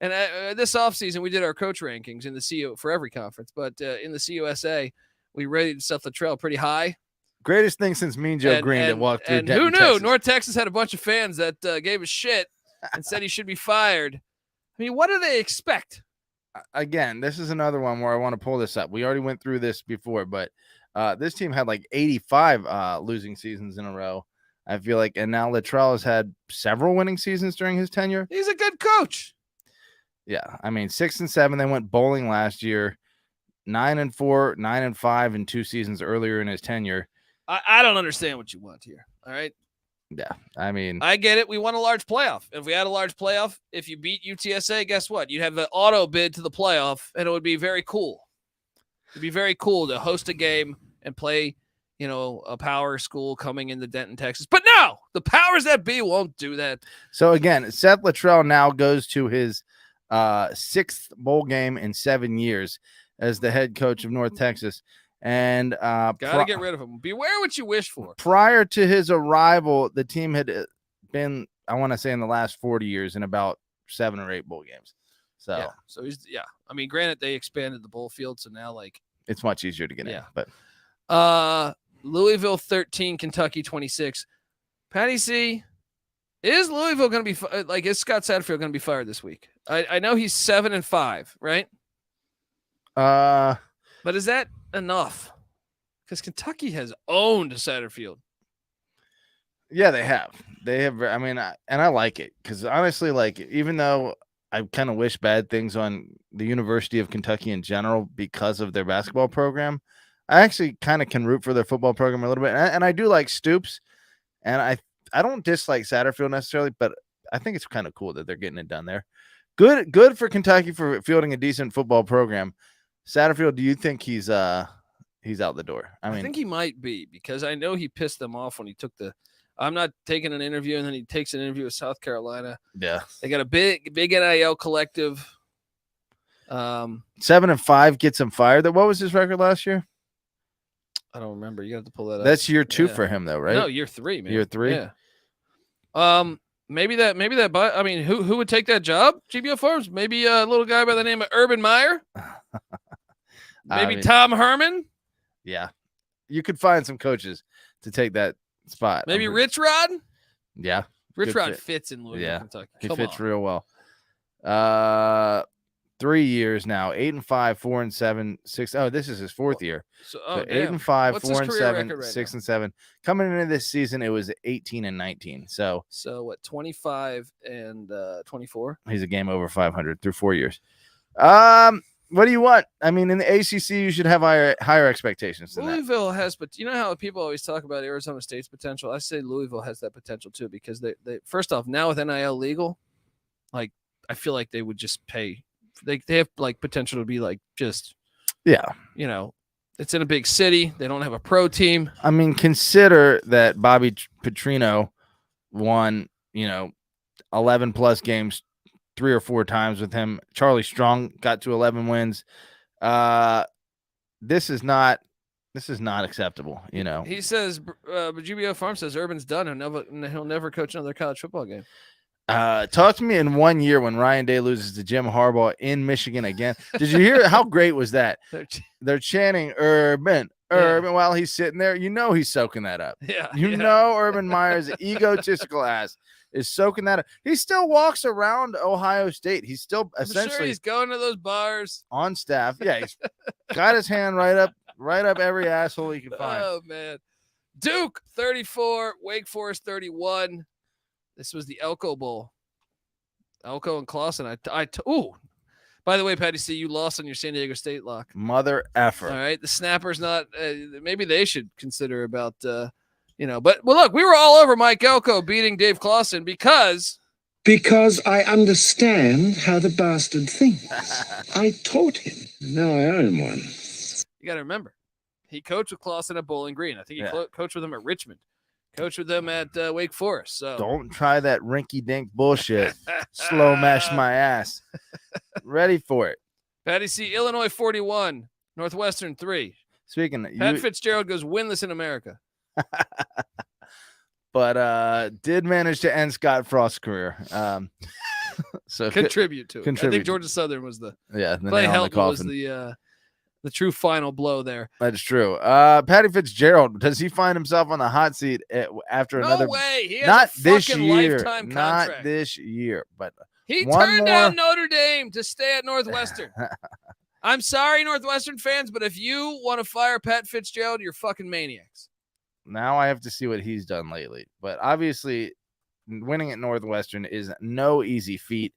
And this offseason, we did our coach rankings in the CU for every conference, but in the CUSA, we rated Seth Luttrell pretty high. Greatest thing since Mean Joe Green that walked through. And Denton, who knew? Texas. North Texas had a bunch of fans that gave a shit and said he should be fired. I mean, what do they expect? Again, this is another one where I want to pull this up. We already went through this before, but this team had like 85 losing seasons in a row. I feel like, and now Luttrell has had several winning seasons during his tenure. He's a good coach. Yeah, I mean 6-7. They went bowling last year. 9-4, 9-5 in 2 seasons earlier in his tenure. I don't understand what you want here. All right. Yeah, I mean, I get it. We won a large playoff. If we had a large playoff, if you beat UTSA, guess what? You'd have the auto bid to the playoff, and it would be very cool. It'd be very cool to host a game and play, a power school coming into Denton, Texas. But no, the powers that be won't do that. So again, Seth Luttrell now goes to his 6th bowl game in 7 years as the head coach of North Texas. And gotta get rid of him. Beware what you wish for. Prior to his arrival, the team had been, I want to say, in the last 40 years in about 7 or 8 bowl games. So I mean, granted, they expanded the bowl field, so now it's much easier to get in. But Louisville 13, Kentucky 26. Patty C, is Louisville going to be is Scott Satterfield going to be fired this week? I know he's 7-5, right? But is that enough? Because Kentucky has owned Satterfield. Yeah, they have. I mean, and I like it because honestly, even though I kind of wish bad things on the University of Kentucky in general because of their basketball program, I actually kind of can root for their football program a little bit. And I do like Stoops, and I don't dislike Satterfield necessarily, but I think it's kind of cool that they're getting it done there. Good for Kentucky for fielding a decent football program. Satterfield, do you think he's out the door? I think he might be because I know he pissed them off when he took I'm not taking an interview, and then he takes an interview with South Carolina. Yeah. They got a big NIL collective. 7-5 gets him fired. What was his record last year? I don't remember. You have to pull that up. That's year 2 for him, though, right? No, year 3, man. Year 3? Yeah. Maybe that, but I mean, who would take that job? GBO Farms? Maybe a little guy by the name of Urban Meyer? Maybe Tom Herman? Yeah. You could find some coaches to take that spot. Maybe Rich Rod? Yeah. Rich Rod fits in Louisville, Kentucky. He fits real well. 3 years now, 8-5, 4-7, 6. Oh, this is his 4th year. So 8-5, 4-7, 6-7. Coming into this season, it was 18-19. So what? 25 and 24. He's a game over 500 through 4 years. What do you want? I mean, in the ACC, you should have higher expectations than Louisville has, but you know how people always talk about Arizona State's potential? I say Louisville has that potential too because they first off, now with NIL legal, I feel like they would just pay. They have potential to be it's in a big city. They don't have a pro team. I mean, consider that Bobby Petrino won, 11 plus games 3 or 4 times with him. Charlie Strong got to 11 wins. This is not acceptable. You know, he says, GBO Farm says Urban's done. He'll never coach another college football game. Talk to me in 1 year when Ryan Day loses to Jim Harbaugh in Michigan again. Did you hear how great was that? They're chanting Urban while he's sitting there. You know he's soaking that up. Yeah, you know Urban Meyer's egotistical ass is soaking that up. He still walks around Ohio State. He's still essentially he's going to those bars on staff. Yeah, he's got his hand right up every asshole he can find. Oh man, Duke 34, Wake Forest 31. This was the Elko Bowl. Elko and Clausen. By the way, Patty C, you lost on your San Diego State lock. Mother effer. All right, the snapper's not. Maybe they should consider about. But look, we were all over Mike Elko beating Dave Clausen because I understand how the bastard thinks. I taught him. Now I own one. You got to remember, he coached with Clausen at Bowling Green. I think he coached with him at Richmond. Coached with them at Wake Forest. So don't try that rinky-dink bullshit. Slow mash my ass. Ready for it. Patty C, Illinois 41, Northwestern 3. Speaking of Pat Fitzgerald goes winless in America. But did manage to end Scott Frost's career. So contribute to it. I think Georgia Southern was the Clay Helton was the true final blow there. That's true. Patty Fitzgerald, does he find himself on the hot seat after another? No way. He has not a this fucking year. lifetime not contract. this year. But he turned down Notre Dame to stay at Northwestern. I'm sorry, Northwestern fans, but if you want to fire Pat Fitzgerald, you're fucking maniacs. Now I have to see what he's done lately. But obviously, winning at Northwestern is no easy feat.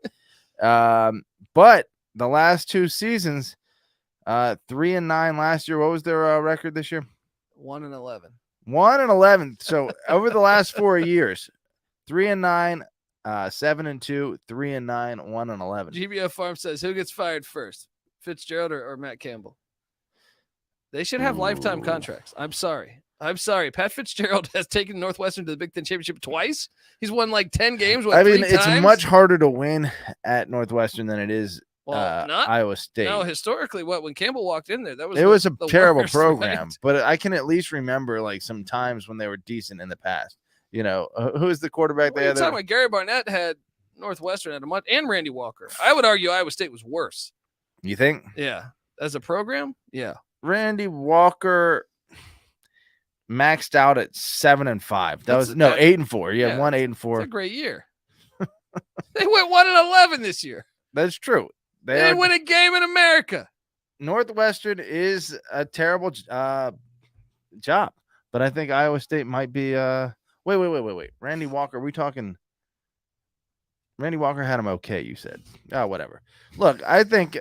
But the last 2 seasons, 3-9 last year. What was their record this year? 1-11. 1-11. So over the last 4 years, 3-9, 7-2, 3-9, 1-11. GBO Farm says, who gets fired first, Fitzgerald or Matt Campbell? They should have lifetime contracts. I'm sorry. Pat Fitzgerald has taken Northwestern to the Big Ten Championship twice. He's won like 10 games. It's much harder to win at Northwestern than it is not Iowa State. No, historically, when Campbell walked in there, that was a terrible program. Right? But I can at least remember like some times when they were decent in the past. You know, who is the quarterback they had? Talking about Gary Barnett had Northwestern at a month, and Randy Walker. I would argue Iowa State was worse. You think? Yeah, as a program, yeah. Randy Walker maxed out at 7-5. That was 8-4. Yeah, 8-4. That's a great year. They went 1-11 this year. That's true. They didn't win a game in America. Northwestern is a terrible job, but I think Iowa State might be. Wait. Randy Walker. Are we talking? Randy Walker had him okay. You said, oh, whatever. Look, I think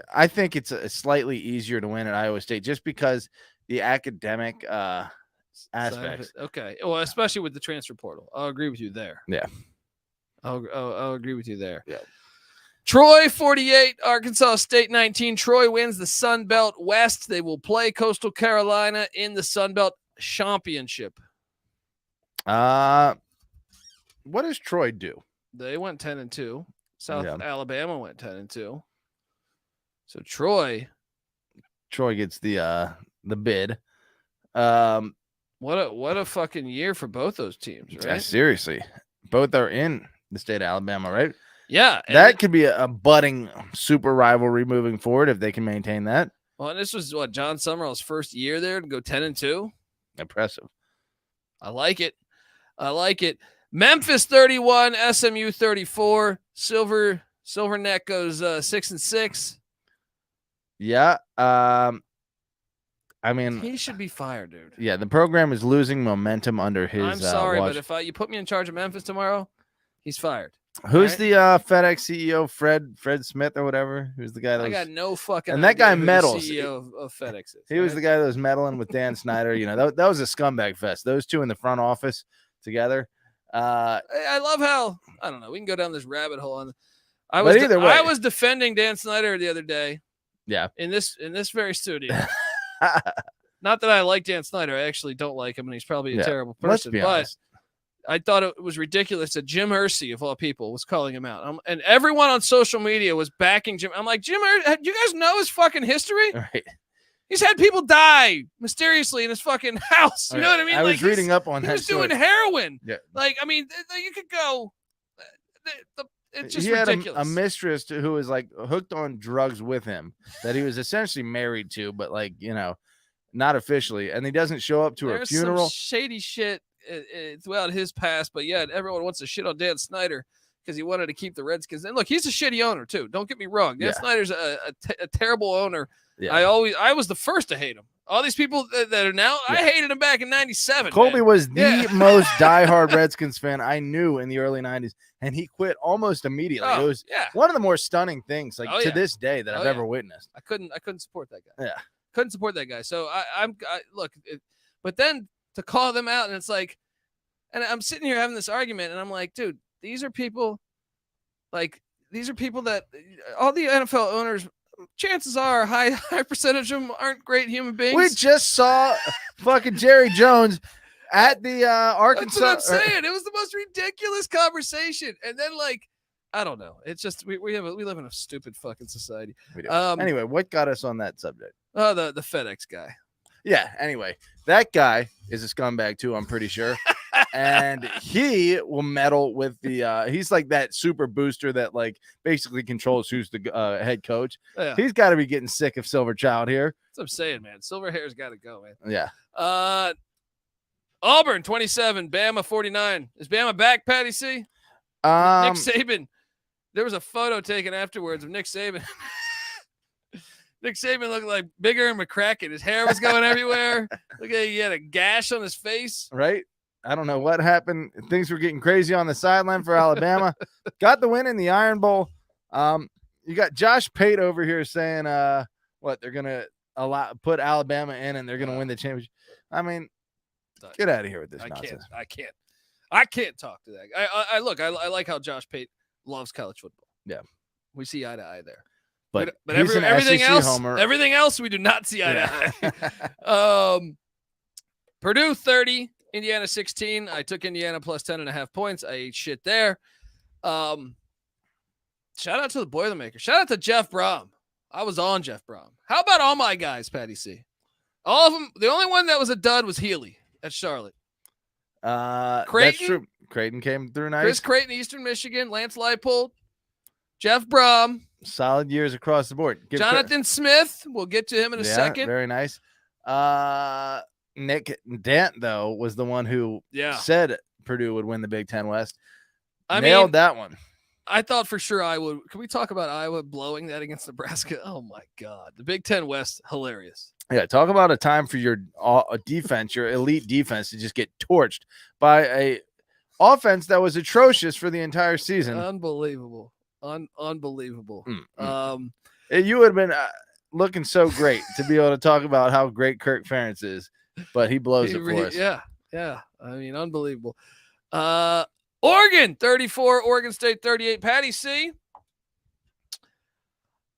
it's a slightly easier to win at Iowa State just because the academic aspects. Okay, well, especially with the transfer portal, I'll agree with you there. Yeah, I'll agree with you there. Yeah. Troy 48, Arkansas State 19. Troy wins the Sun Belt West. They will play Coastal Carolina in the Sun Belt Championship. What does Troy do? They went 10-2. South Alabama went 10-2. So Troy gets the bid. What a fucking year for both those teams, right? Yeah, seriously. Both are in the state of Alabama, right? Yeah. That could be a budding super rivalry moving forward if they can maintain that. Well, and this was John Summerall's first year there to go 10-2. Impressive. I like it. Memphis 31, SMU 34. Silver Neck goes 6-6. Yeah. I mean, he should be fired, dude. Yeah, the program is losing momentum under his. I'm sorry, but if you put me in charge of Memphis tomorrow, he's fired. Who's the FedEx CEO, Fred Smith or whatever? Who's the guy that I got no fucking. And that guy meddles. CEO of FedEx. He was the guy that was meddling with Dan Snyder. You know, that was a scumbag fest. Those two in the front office together. I love how I don't know. We can go down this rabbit hole. I was defending Dan Snyder the other day. Yeah. In this very studio. Not that I like Dan Snyder. I actually don't like him, and he's probably a terrible person. Let's be honest. I thought it was ridiculous that Jim Hersey, of all people, was calling him out. And everyone on social media was backing Jim. I'm like, Jim Hersey, do you guys know his fucking history? Right. He's had people die mysteriously in his fucking house. You know what I mean? I was reading up on that. He was doing heroin. Yeah. Like, I mean, you could go. It's just he had ridiculous. a mistress who was like hooked on drugs with him that he was essentially married to, but like, you know, not officially. And he doesn't show up to her funeral. Some shady shit throughout his past, but yeah, everyone wants to shit on Dan Snyder because he wanted to keep the Redskins. And look, he's a shitty owner too. Don't get me wrong. Dan Snyder's a terrible owner. Yeah. I was the first to hate him. All these people that are now, I hated him back in '97. Colby was the most diehard Redskins fan I knew in the early '90s, and he quit almost immediately. It was one of the more stunning things, like to this day, that I've ever witnessed. I couldn't support that guy. Yeah, couldn't support that guy. So look, but then to call them out, and it's like, and I'm sitting here having this argument, and I'm like, dude, these are people that all the NFL owners, chances are high percentage of them aren't great human beings. We just saw fucking Jerry Jones at the Arkansas. That's what I'm saying. It was the most ridiculous conversation. And then, like, I don't know. It's just we live in a stupid fucking society. We do. Anyway, what got us on that subject? Oh, the FedEx guy. Yeah. Anyway, that guy is a scumbag too, I'm pretty sure. And he will meddle with the he's like that super booster that like basically controls who's the head coach. Yeah. He's got to be getting sick of Silver Child here. That's what I'm saying, man. Silver hair's got to go, man. Yeah. Auburn 27, Bama 49. Is Bama back, Patty C? Nick Saban. There was a photo taken afterwards of Nick Saban. Nick Saban looked like bigger and McCracken. His hair was going everywhere. Look at he had a gash on his face. Right. I don't know what happened. Things were getting crazy on the sideline for Alabama. Got the win in the Iron Bowl. You got Josh Pate over here saying what they're gonna put Alabama in and they're gonna win the championship. I mean, get out of here with this nonsense. I can't talk to that guy. I like how Josh Pate loves college football. Yeah, we see eye to eye there. But everything else, homer. Everything else, we do not see eye to eye. Purdue 30, Indiana 16. I took Indiana plus 10.5 points. I ate shit there. Shout out to the Boilermaker. Shout out to Jeff Brom. I was on Jeff Brom. How about all my guys, Patty C? All of them. The only one that was a dud was Healy at Charlotte. Creighton, that's true. Creighton came through nice. Chris Creighton, Eastern Michigan. Lance Leipold. Jeff Brom. Solid years across the board. Jonathan Smith. We'll get to him in a second. Very nice. Nick Dent, though, was the one who said Purdue would win the Big Ten West. Nailed that one. I thought for sure Iowa. Can we talk about Iowa blowing that against Nebraska? Oh, my God. The Big Ten West, hilarious. Yeah, talk about a time for your defense, your elite defense, to just get torched by a offense that was atrocious for the entire season. Unbelievable. Unbelievable. You would have been looking so great to be able to talk about how great Kirk Ferentz is, but he blows it for us. Yeah. I mean, unbelievable. Oregon 34, Oregon State 38. Patty C.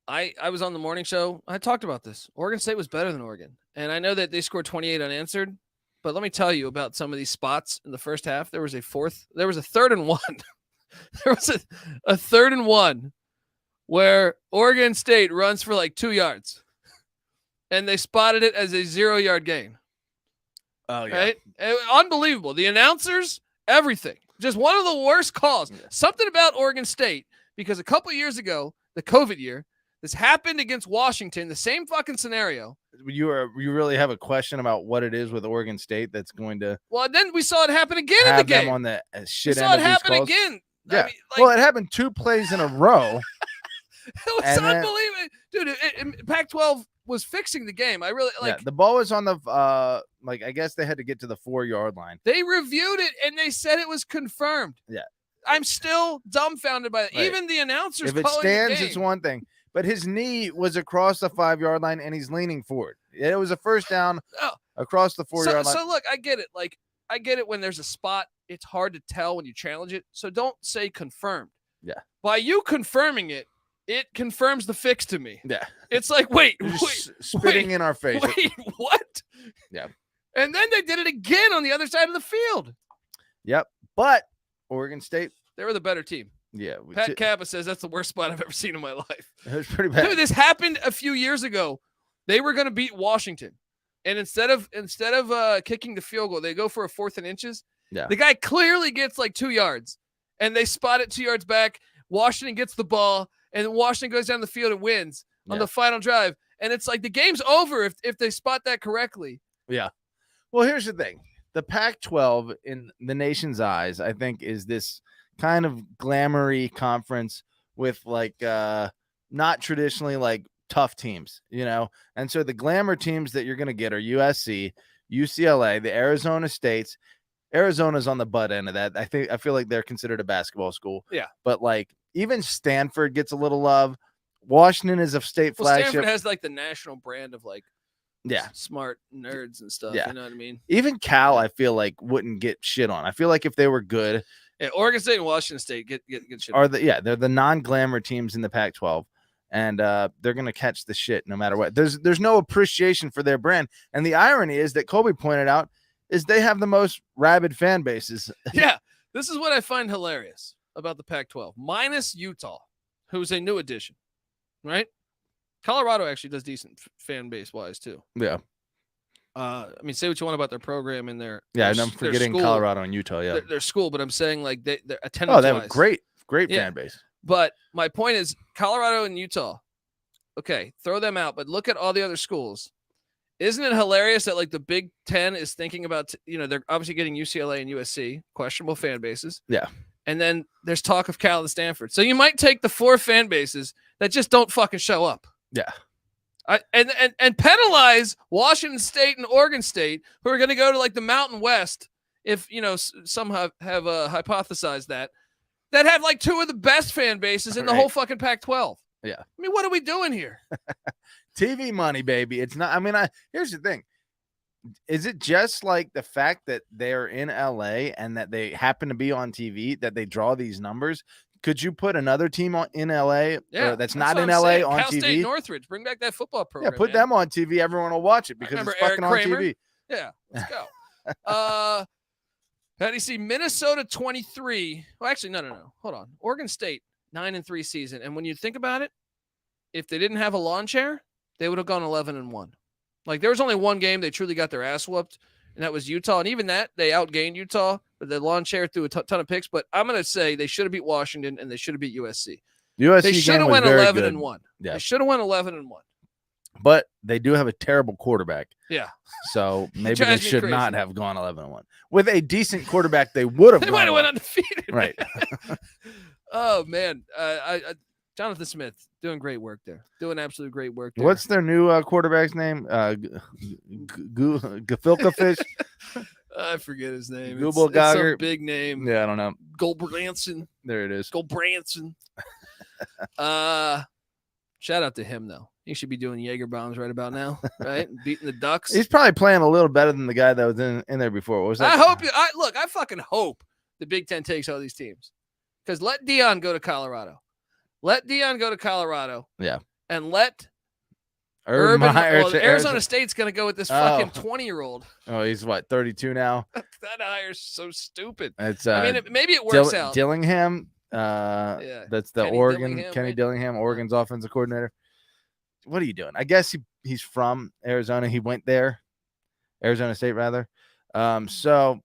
I was on the morning show. I talked about this. Oregon State was better than Oregon, and I know that they scored 28 unanswered. But let me tell you about some of these spots in the first half. There was a 3rd and 1. There was a 3rd and 1 where Oregon State runs for like 2 yards, and they spotted it as a 0-yard gain. Oh, yeah. Right? Unbelievable. The announcers, everything. Just one of the worst calls. Yeah. Something about Oregon State, because a couple of years ago, the COVID year, this happened against Washington, the same fucking scenario. You really have a question about what it is with Oregon State that's going to. Well, then we saw it happen again in the game. Them on the shit. We saw it happen again. Yeah. I mean, it happened 2 plays in a row. It was unbelievable, dude. Pac-12 was fixing the game. I really like. Yeah, the ball was on the I guess they had to get to the 4-yard line. They reviewed it and they said it was confirmed. Yeah, I'm still dumbfounded by that. Right. Even the announcers. If it stands, it's one thing. But his knee was across the 5-yard line and he's leaning forward. It was a first down across the 4-yard line. So look, I get it. Like I get it when there's a spot, it's hard to tell when you challenge it. So don't say confirmed. Yeah. By you confirming it, it confirms the fix to me. Yeah. It's like, wait, spitting in our face. Wait, what? Yeah. And then they did it again on the other side of the field. Yep. But Oregon State, They were the better team. yeah. Pat Kappa says that's the worst spot I've ever seen in my life. It was pretty bad. Dude, this happened a few years ago. They were going to beat Washington. And instead of kicking the field goal, they go for a 4th and inches. Yeah. The guy clearly gets like 2 yards, and they spot it 2 yards back. Washington gets the ball, and Washington goes down the field and wins on the final drive. And it's like the game's over if they spot that correctly. Yeah. Well, here's the thing. The Pac-12 in the nation's eyes, I think, is this kind of glamoury conference with like not traditionally like tough teams, you know? And so the glamour teams that you're going to get are USC, UCLA, the Arizona States. Arizona's on the butt end of that. I feel like they're considered a basketball school. Yeah. But like even Stanford gets a little love. Washington is a state flagship. Stanford has like the national brand of like yeah, smart nerds and stuff. Yeah. You know what I mean? Even Cal, I feel like wouldn't get shit on. I feel like if they were good, yeah, Oregon State and Washington State get shit are on. they're the non-glamour teams in the Pac-12, and they're gonna catch the shit no matter what. There's no appreciation for their brand, and the irony is that Kobe pointed out is they have the most rabid fan bases. Yeah, this is what I find hilarious about the Pac-12, minus Utah, who's a new addition, right? Colorado actually does decent fan base wise too. Yeah. I mean, say what you want about their program and their And I'm forgetting school, Colorado and Utah. Yeah, their school, but I'm saying like their attendance. Oh, they have a great Yeah. fan base. But my point is Colorado and Utah. Okay, throw them out, but look at all the other schools. Isn't it hilarious that like the Big Ten is thinking about, they're obviously getting UCLA and USC, questionable fan bases. Yeah. And then there's talk of Cal and Stanford. So you might take the 4 fan bases that just don't fucking show up. Yeah. And penalize Washington State and Oregon State, who are going to go to like the Mountain West, if some have hypothesized that have like 2 of the best fan bases in the whole fucking Pac-12. Yeah. I mean, what are we doing here? TV money, baby. It's not. I mean, here's the thing. Is it just like the fact that they're in LA and that they happen to be on TV that they draw these numbers? Could you put another team in LA that's not in LA on Cal TV? State Northridge, bring back that football program. Yeah, put them on TV. Everyone will watch it because it's fucking on TV. Yeah, let's go. Patty C, Minnesota 23. Well, actually, no. Hold on. Oregon State 9-3 season, and when you think about it, if they didn't have a lawn chair, they would have gone 11-1. Like there was only one game they truly got their ass whooped, and that was Utah. And even that, they outgained Utah, but the lawn chair threw a ton of picks. But I'm going to say they should have beat Washington and they should have beat USC. They should have went 11-1. Yeah. They should have went 11-1. But they do have a terrible quarterback. Yeah. So maybe they should not have gone 11-1. With a decent quarterback, they would have. They might have went undefeated. Right. Oh man, Jonathan Smith doing great work there. Doing absolute great work there. What's their new quarterback's name? Gefilte Fish. I forget his name. Google it's some Gogger. big name. Yeah, I don't know. Goldbranson. There it is. Goldbranson. Shout out to him though. He should be doing Jaeger bombs right about now, right? Beating the Ducks. He's probably playing a little better than the guy that was in there before. What was that? I fucking hope the Big Ten takes all these teams. Because let Dion go to Colorado. Yeah. And let Urban Arizona State's going to go with this fucking 20-year-old. Oh, he's what, 32 now? That hire's so stupid. It's maybe it works out. Dillingham. That's the Kenny Dillingham, Oregon's offensive coordinator. What are you doing? I guess he's from Arizona. He went there, Arizona State rather. So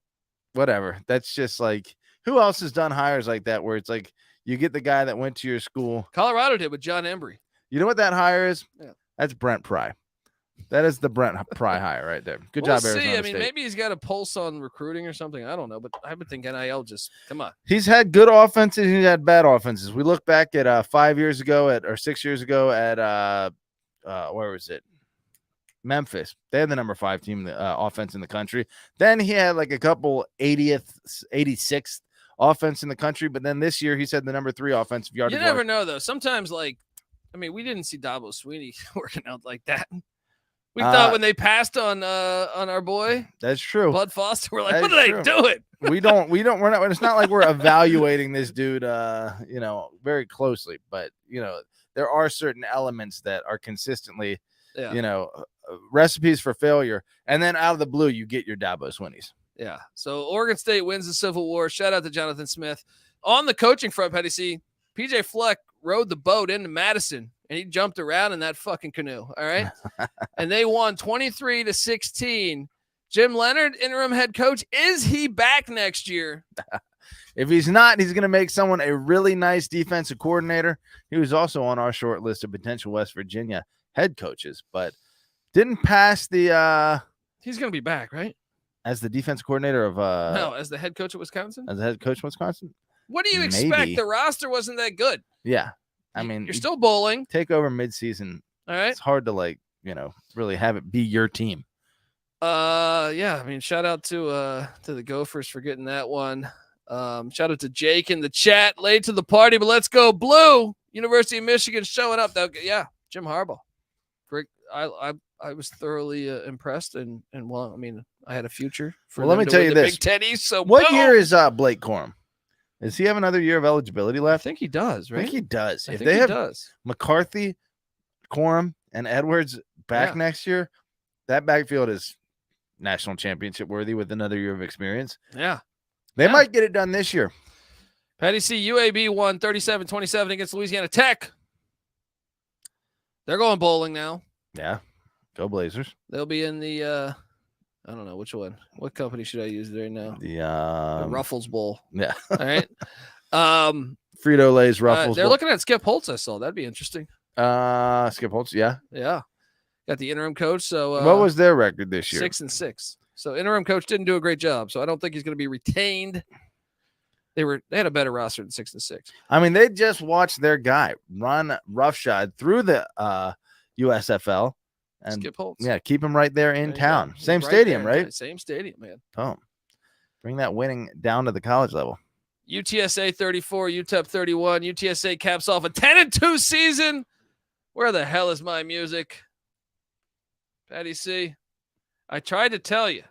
whatever. That's just like, who else has done hires like that where it's like you get the guy that went to your school? Colorado did with John Embry. You know what that hire is? Yeah. That's Brent Pry. That is the Brent Pry hire right there. Good job, Arizona State. Maybe he's got a pulse on recruiting or something. I don't know, but I would think NIL just come on. He's had good offenses. He's had bad offenses. We look back at 6 years ago at where was it? Memphis. They had the number 5 team offense in the country. Then he had like a couple 86th offense in the country, but then this year he's had the number 3 offensive yard. You never know though. Sometimes we didn't see Dabo Sweeney working out like that. We thought when they passed on our boy, that's true, Bud Foster, we're like, what are they doing? We're not. It's not like we're evaluating this dude, very closely. But there are certain elements that are consistently, recipes for failure. And then out of the blue, you get your Dabo Sweeneys. Yeah. So Oregon State wins the Civil War. Shout out to Jonathan Smith. On the coaching front, Petty C, PJ Fleck rode the boat into Madison, and he jumped around in that fucking canoe. All right. And they won 23-16. Jim Leonard, interim head coach. Is he back next year? If he's not, he's going to make someone a really nice defensive coordinator. He was also on our short list of potential West Virginia head coaches, but didn't pass the He's going to be back, right? as the defensive coordinator of No, as the head coach of Wisconsin. as the head coach of Wisconsin. What do you expect? Maybe. The roster wasn't that good. Yeah. I mean, You're still bowling. take over midseason. All right. It's hard to really have it be your team. Yeah, I mean, shout out to the Gophers for getting that one. Shout out to Jake in the chat, late to the party, but let's go blue. University of Michigan showing up. Yeah, Jim Harbaugh. Great. I was thoroughly impressed, and well, I mean, I had a future for. Well, let me tell you this: Big Ten East. So what year is Blake Corum? Does he have another year of eligibility I left? think he does. Right? I think he does. I If think they he have does. McCarthy, Corum, and Edwards back next year, that backfield is national championship worthy with another year of experience. Yeah. They might get it done this year. Patty C, UAB won 37-27 against Louisiana Tech. They're going bowling now. Yeah. Go Blazers. They'll be in the I don't know which one. What company should I use right now? The Ruffles Bowl. Yeah. All right. Frito-Lay's Ruffles. They're looking at Skip Holtz, I saw. That'd be interesting. Skip Holtz, yeah. Yeah. Got the interim coach. So what was their record this year? 6-6. So interim coach didn't do a great job. So I don't think he's going to be retained. They had a better roster than 6-6. I mean, they just watched their guy run roughshod through the USFL. And Skip Holtz. Yeah, keep him right there in There you town. go. He's Same right stadium, there. right? Yeah, same stadium, man. Oh, bring that winning down to the college level. UTSA 34, UTEP 31. UTSA caps off a 10-2 season. Where the hell is my music? Patty C, I tried to tell you.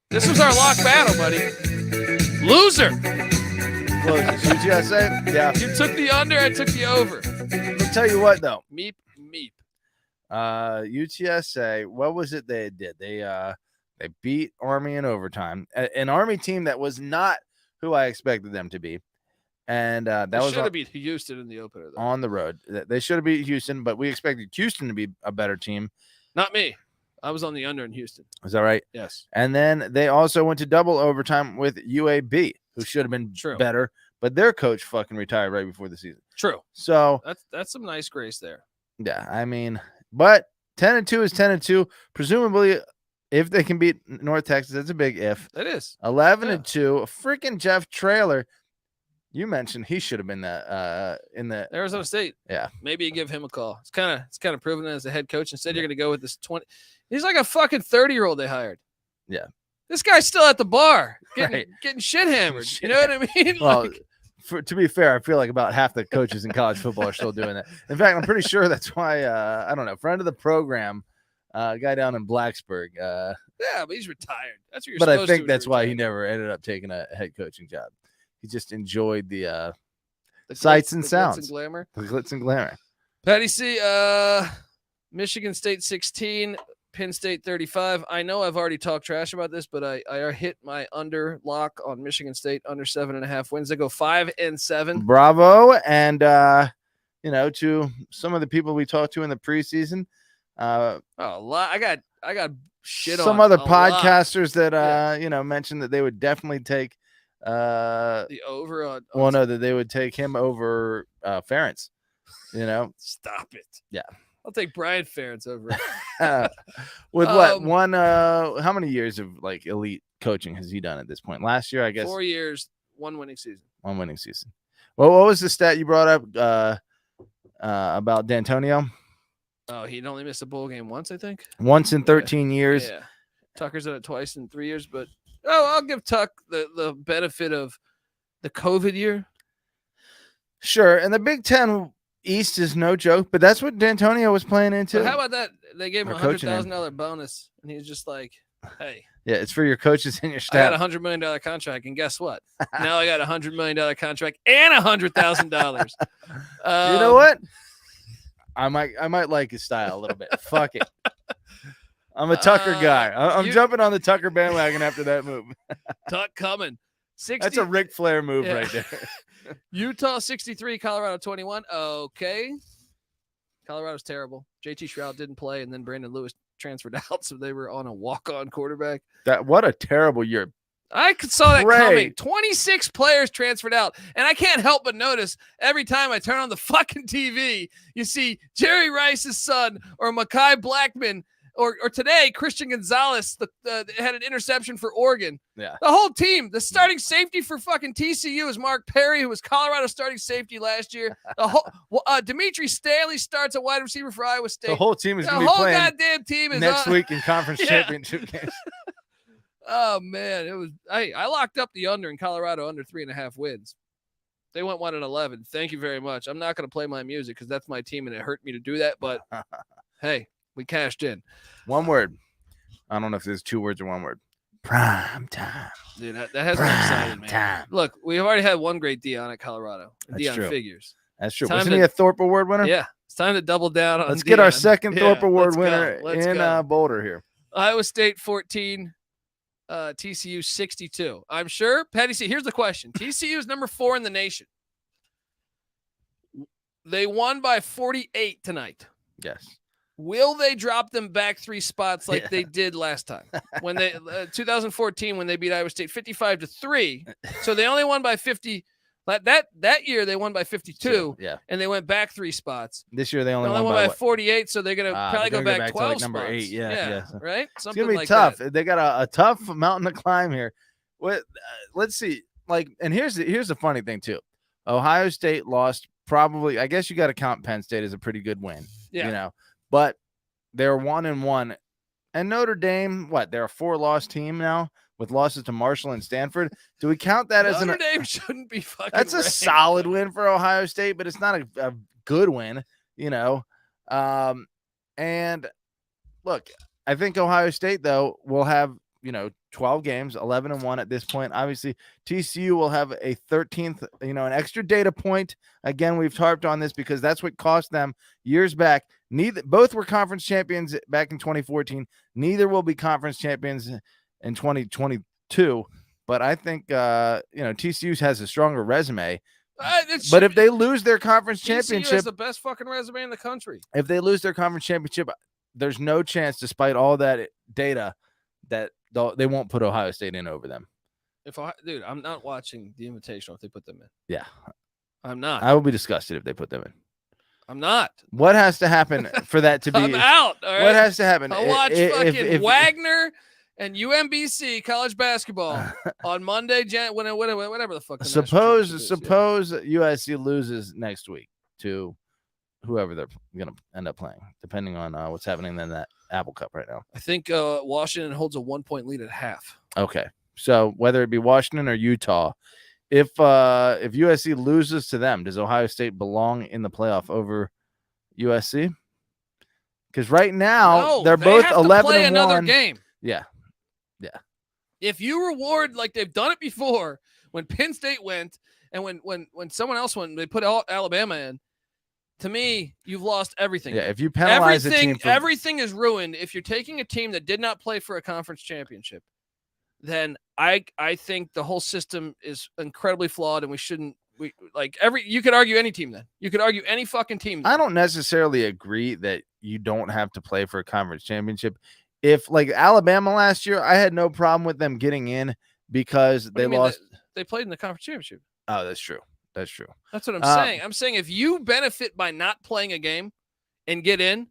This was our lock battle, buddy. Loser. Closes. UTSA, yeah. You took the under, I took the over. Let me tell you what, though. Meep. UTSA, what was it they did? They beat Army in overtime. An Army team that was not who I expected them to be. And that was should have beat Houston in the opener, though. on the road. They should have beat Houston, but we expected Houston to be a better team. Not me. I was on the under in Houston. Is that right? Yes. And then they also went to double overtime with UAB, who should have been better, but their coach fucking retired right before the season. True. So that's some nice grace there. Yeah, I mean, but 10-2 is 10-2. Presumably, if they can beat North Texas, that's a big if. It is. 11-2. Freaking Jeff Traylor. You mentioned he should have been in the Arizona State. Yeah. Maybe you give him a call. It's kind of proven as a head coach. Instead, you're going to go with this 20. He's like a fucking 30-year-old they hired. Yeah. This guy's still at the bar Right. getting shit hammered. You know what I mean? Well, to be fair, I fal like about half the coaches in college football are still doing that. In fact, I'm pretty sure that's why, I don't know, friend of the program, guy down in Blacksburg. Yeah, but he's retired. That's what you're But supposed I think to that's when why you're he retired. never ended up taking a head coaching job. He just enjoyed the The sights glitz- and the glitz sounds. and glamour. The glitz and glamour. Patty C, Michigan State 16, Penn State 35. I know I've already talked trash about this, but I hit my under lock on Michigan State under 7.5 wins. They go 5-7. Bravo. And, to some of the people we talked to in the preseason, A lot. I got shit on some other a lot. podcasters that, mentioned that they would definitely take, The over on. that they would take him over Ferentz, Stop it. Yeah. I'll take Brian Ferentz over. With what one, how many years of like elite coaching has he done at this point? Last year, I guess 4 years, one winning season. one winning season. Well, what was the stat you brought up about D'Antonio? Oh, he'd only missed a bowl game once, I think. Once in 13 years. Yeah. Tucker's done it twice in 3 years, but I'll give Tuck the benefit of the COVID year. Sure. And the Big Ten East is no joke, but that's what D'Antonio was playing into. But how about that? They gave him Or a coaching him. $100,000 bonus, and he's just like, "Hey, Yeah, it's for your coaches and your I staff. got a $100 million contract, and guess what? Now I got a $100 million contract and $100,000." You know what? I might like his style a little bit. Fuck it. I'm a Tucker guy. I'm you- jumping on the Tucker bandwagon after that move. Tuck coming. 60, That's a Ric Flair move Yeah. right there. Utah 63, Colorado 21. Okay. Colorado's terrible. JT Shroud didn't play, and then Brandon Lewis transferred out, so they were on a walk-on quarterback. What a terrible year. I saw that Pray. coming. 26 players transferred out. And I can't help but notice every time I turn on the fucking TV, you see Jerry Rice's son or Mekhi Blackman or today, Christian Gonzalez had an interception for Oregon. Yeah. The whole team, the starting safety for fucking TCU is Mark Perry, who was Colorado starting safety last year. The whole Dimitri Stanley starts a wide receiver for Iowa State. The whole team is The going to be whole playing goddamn team is next on. week in conference Yeah. championship games. Oh man, it was. I locked up the under in Colorado under 3.5 wins. They went 1-11. Thank you very much. I'm not going to play my music because that's my team and it hurt me to do that. But hey, we cashed in. One word. I don't know if there's 2 words or 1 word. Prime time. Dude, that has me excited, Prime man. time. Look, we've already had one great Dion at Colorado. That's Dion true. figures. That's true. Time Wasn't to- he a Thorpe Award winner? Yeah, it's time to double down on Let's get our Dion. second Yeah, Thorpe Award let's go. winner Let's in go. Boulder here. Iowa State 14, TCU 62. I'm sure, Patty C, here's the question. TCU is number 4 in the nation. They won by 48 tonight. Yes. Will they drop them back 3 spots like Yeah. they did last time? When they 2014 when they beat Iowa State 55-3. So they only won by 50. That year they won by 52 Yeah. and they went back 3 spots. This year they They only only won won by by what? 48, so they're gonna probably they're go gonna back to, 12 like, number spots. 8. Yeah. Right? It's Something gonna be like tough. that. They got a tough mountain to climb here. What? Let's see. Like, and here's the funny thing too. Ohio State lost. Probably, I guess you got to count Penn State as a pretty good win. Yeah. You know, but they're 1-1, and Notre Dame. What? They're a 4-loss team now with losses to Marshall and Stanford. Do we count that as Notre Dame shouldn't be fucking That's a ranked. solid win for Ohio State, but it's not a good win, you know. And look, I think Ohio State though will have 12 games, 11-1 at this point. Obviously, TCU will have a 13th, an extra data point. Again, we've harped on this because that's what cost them years back. Both were conference champions back in 2014. Neither will be conference champions in 2022. But I think TCU has a stronger resume. But if they lose their conference TCU has championship, the best fucking resume in the country. if they lose their conference championship, there's no chance, despite all that data, that they won't put Ohio State in over them. Dude, I'm not watching the Invitational if they put them in. Yeah. I'm not. I will be disgusted if they put them in. I'm not. What has to happen for that to be? I'm out. All right? What has to happen? I'll watch If- fucking Wagner and UMBC college basketball on Monday, whatever the fuck. The national Suppose championship is. USC loses next week to whoever they're going to end up playing, depending on what's happening in that Apple Cup right now. I think Washington holds a 1-point lead at half. Okay, so whether it be Washington or Utah, if USC loses to them, does Ohio State belong in the playoff over USC? Because right now No, they're they both have to 11-1. play another game. Yeah. If you reward like they've done it before, when Penn State went and when someone else went, they put Alabama in. To me, you've lost everything. Yeah, if you penalize a team for everything is ruined. If you're taking a team that did not play for a conference championship, then I think the whole system is incredibly flawed, and you could argue any team then. You could argue any fucking team. I don't necessarily agree that you don't have to play for a conference championship. If like Alabama last year, I had no problem with them getting in because What do they you mean lost. They played in the conference championship. Oh, that's true. That's true. That's what I'm saying. I'm saying if you benefit by not playing a game and get in,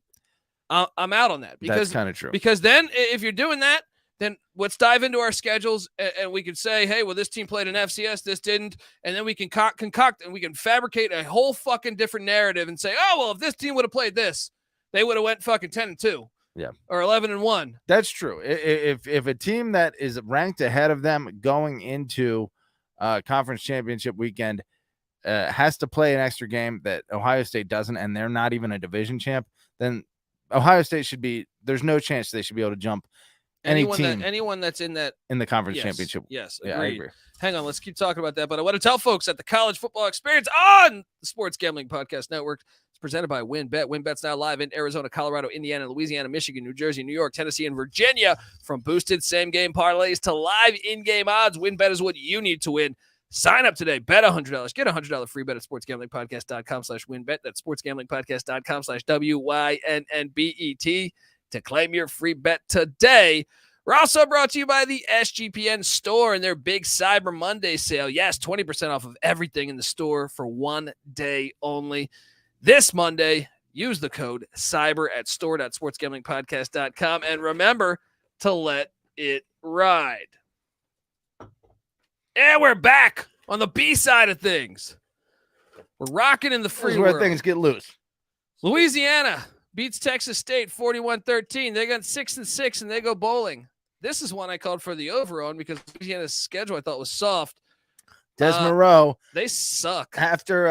I'm out on that. That's kind of true. Because then if you're doing that, then let's dive into our schedules and we could say, hey, well, this team played an FCS, this didn't. And then we can concoct and we can fabricate a whole fucking different narrative and say, oh, well, if this team would have played this, they would have went fucking 10-2. Yeah. Or 11-1. That's true. If a team that is ranked ahead of them going into conference championship weekend has to play an extra game that Ohio State doesn't, and they're not even a division champ, then Ohio State there's no chance they should be able to jump Anyone that's in that in the conference championship. Yes, Yeah, I agreed. agree. Hang on, let's keep talking about that. But I want to tell folks at the College Football Experience on the Sports Gambling Podcast Network, It's presented by WynnBET. WynnBET's now live in Arizona, Colorado, Indiana, Louisiana, Michigan, New Jersey, New York, Tennessee, and Virginia. From boosted same-game parlays to live in-game odds, WynnBET is what you need to win. Sign up today. Bet $100. Get a $100 free bet at sportsgamblingpodcast.com/WynnBET. That's sportsgamblingpodcast.com/WYNNBET to claim your free bet today. We're also brought to you by the SGPN store and their big Cyber Monday sale. Yes, 20% off of everything in the store for 1 day only. This Monday, use the code CYBER at store.sportsgamblingpodcast.com. And remember to let it ride. And we're back on the B side of things. We're rocking in the free This is where world. things get loose. Louisiana beats Texas State 41-13. They got 6-6 and they go bowling. This is one I called for the over on because Louisiana's schedule I thought was soft. Des Moreau, They suck. after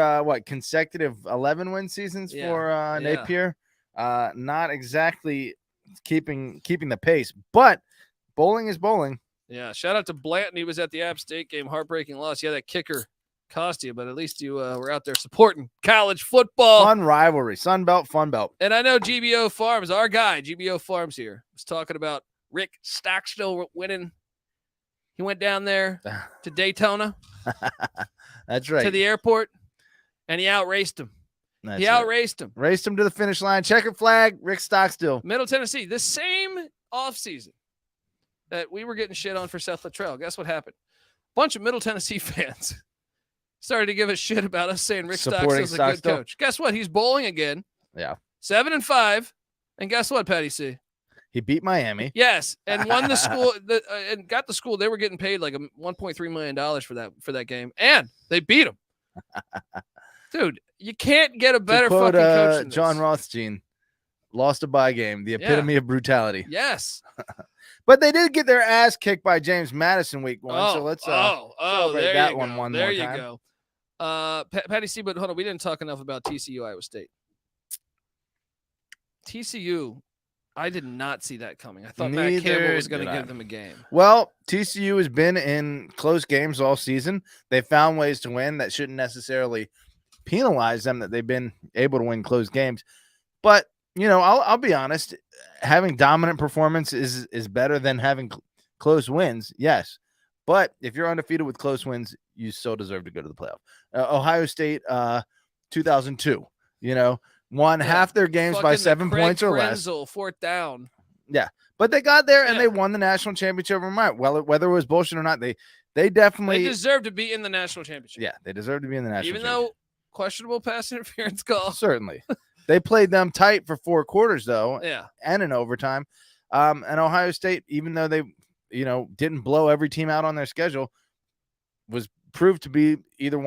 consecutive 11-win seasons Yeah, for yeah. Napier, not exactly keeping the pace, but bowling is bowling. Yeah, shout out to Blanton. He was at the App State game. Heartbreaking loss. Yeah, that kicker cost you, but at least you were out there supporting college football. Fun rivalry, Sun Belt, Fun Belt. And I know GBO Farms, our guy, GBO Farms here, was talking about Rick Stockstill winning. He went down there to Daytona. That's right. To the airport, and he outraced him. That's He right. outraced him. Raced him to the finish line. Checkered flag, Rick Stockstill. Middle Tennessee, the same offseason that we were getting shit on for Seth Luttrell. Guess what happened? Bunch of Middle Tennessee fans started to give a shit about us saying Rick Supporting Stockstill's a good Stockstill. coach. Guess what? He's bowling again. Yeah. 7-5. And guess what, Patty C? He beat Miami. Yes, and won the school and got the school. They were getting paid like $1.3 million for that game, and they beat him. Dude, you can't get a better To quote, fucking coach than John this. Rothstein, lost a bye game, the epitome of brutality. Yes. But they did get their ass kicked by James Madison week one. So let's celebrate there that you one go. one there more you time. go. Patty C, but hold on, we didn't talk enough about TCU Iowa State. TCU, I did not see that coming. I thought Matt Neither Campbell was going did to I. give them a game. Well, TCU has been in close games all season. They found ways to win that shouldn't necessarily penalize them that they've been able to win close games. But, you know, I'll be honest, having dominant performance is better than having close wins. Yes. But if you're undefeated with close wins, you still deserve to go to the playoff. Ohio State, 2002, you know, won half their games by 7 points or less. Fourth down. Yeah, but they got there and Yeah. they won the national championship. Well, whether it was bullshit or not, they definitely They deserve to be in the national championship. yeah, they deserve to be in the national Even championship. though questionable pass interference call. Certainly. They played them tight for 4 quarters though, Yeah. and in overtime. And Ohio State, even though they, you know, didn't blow every team out on their schedule, was proved to be either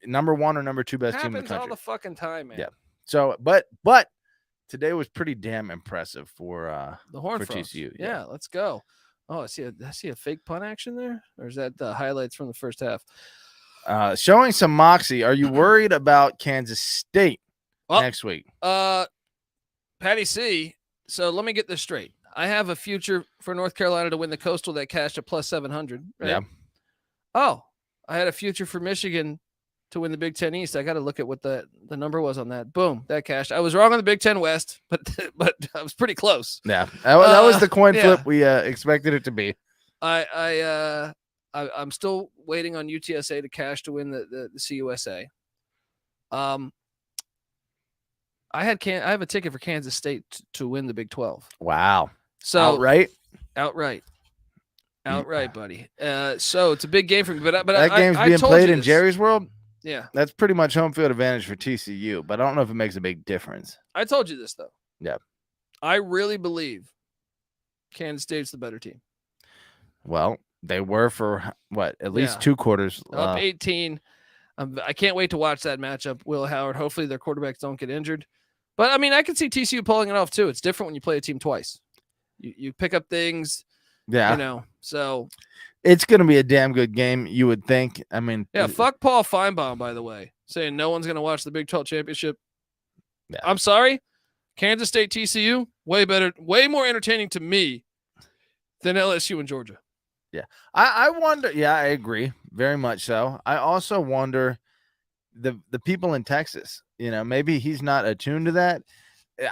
number one or number two best team in the Happens all country. the fucking time, man. Yeah. So, but today was pretty damn impressive for The Horned for Frogs. TCU. Yeah, let's go. Oh, I see a fake punt action there, or is that the highlights from the first half? Showing some moxie. Are you worried about Kansas State next week? Patty C. So let me get this straight. I have a future for North Carolina to win the Coastal that cashed at plus 700. Right? Yeah. Oh, I had a future for Michigan to win the Big Ten East. I got to look at what the number was on that. Boom, that cashed. I was wrong on the Big Ten West, but I was pretty close. Yeah, that was the coin yeah. flip we expected it to be. I'm still waiting on UTSA to cash to win the CUSA. I have a ticket for Kansas State to win the Big 12. Wow. So Outright, buddy. So it's a big game for me. But that game's I being told played you in this. Jerry's World. Yeah, That's pretty much home field advantage for TCU, but I don't know if it makes a big difference. I told you this though. Yeah. I really believe Kansas State's the better team. Well, they were for what, at least Yeah. 2 quarters. Up 18. I can't wait to watch that matchup. Will Howard. Hopefully their quarterbacks don't get injured. But I mean, I can see TCU pulling it off too. It's different when you play a team twice. You pick up things. Yeah, You know. So it's going to be a damn good game, you would think. I mean, yeah. Fuck Paul Feinbaum, by the way, saying no one's going to watch the Big 12 championship. Yeah. I'm sorry. Kansas State TCU way better, way more entertaining to me than LSU and Georgia. I wonder. Yeah, I agree very much so. I also wonder the people in Texas, maybe he's not attuned to that.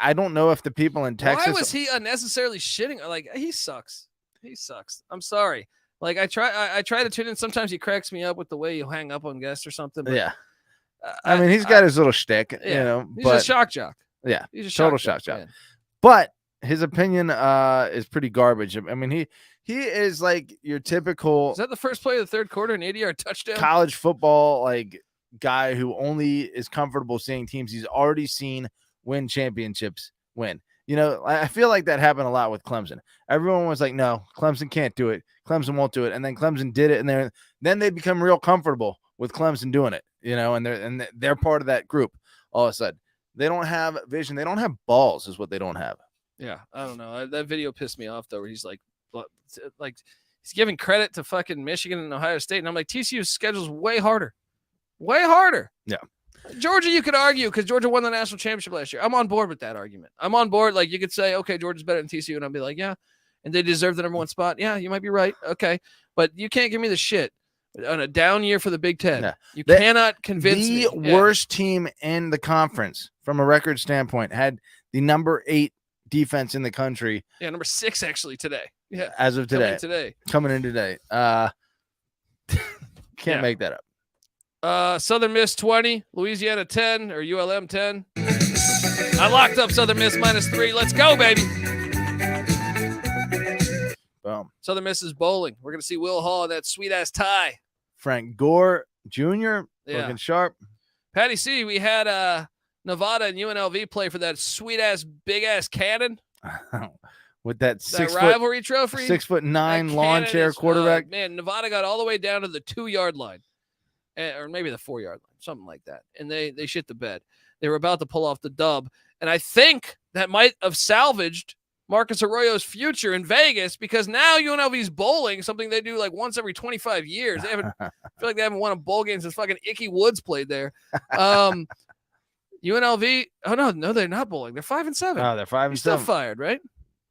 I don't know if the people in Texas. Why was he unnecessarily shitting? Like, he sucks. He sucks. I'm sorry. Like, I try to tune in. Sometimes he cracks me up with the way you hang up on guests or something. But, yeah. I mean, he's got his little shtick, He's but a shock jock. Yeah, he's a total shock jock. Man. But his opinion is pretty garbage. I mean, he is like your typical. Is that the first play of the third quarter, an 80-yard touchdown? College football like guy who only is comfortable seeing teams he's already seen win championships win. I feel like that happened a lot with Clemson. Everyone was like, no, Clemson can't do it. Clemson won't do it. And then Clemson did it. And then they become real comfortable with Clemson doing it, and they're part of that group. All of a sudden, they don't have vision. They don't have balls is what they don't have. Yeah. I don't know. That video pissed me off though, where he's like he's giving credit to fucking Michigan and Ohio State. And I'm like, TCU's schedule's way harder. Way harder. Yeah. Georgia, you could argue because Georgia won the national championship last year. I'm on board with that argument. I'm on board. Like, you could say, okay, Georgia's better than TCU. And I'll be like, yeah. And they deserve the number one spot. Yeah, you might be right. Okay. But you can't give me the shit on a down year for the Big Ten. Yeah. You cannot convince me. The worst team in the conference from a record standpoint had the number 8 defense in the country. Yeah, number 6 actually today. Yeah. As of today. Coming in today. Can't make that up. Southern Miss 20, Louisiana 10, or ULM 10. I locked up Southern Miss -3. Let's go, baby. Boom. Southern Miss is bowling. We're going to see Will Hall in that sweet-ass tie. Frank Gore Jr. looking sharp. Patty C, we had Nevada and UNLV play for that sweet-ass, big-ass cannon. With that rivalry trophy. 6'9" lawn chair quarterback. Man, Nevada got all the way down to the 2-yard line. Or maybe the 4-yard line, something like that. And they shit the bed. They were about to pull off the dub. And I think that might have salvaged Marcus Arroyo's future in Vegas, because now UNLV's bowling, something they do like once every 25 years. I feel like they haven't won a bowl game since fucking Icky Woods played there. UNLV, no, they're not bowling. They're 5-7. Oh, they're 5-7. He's still fired, right?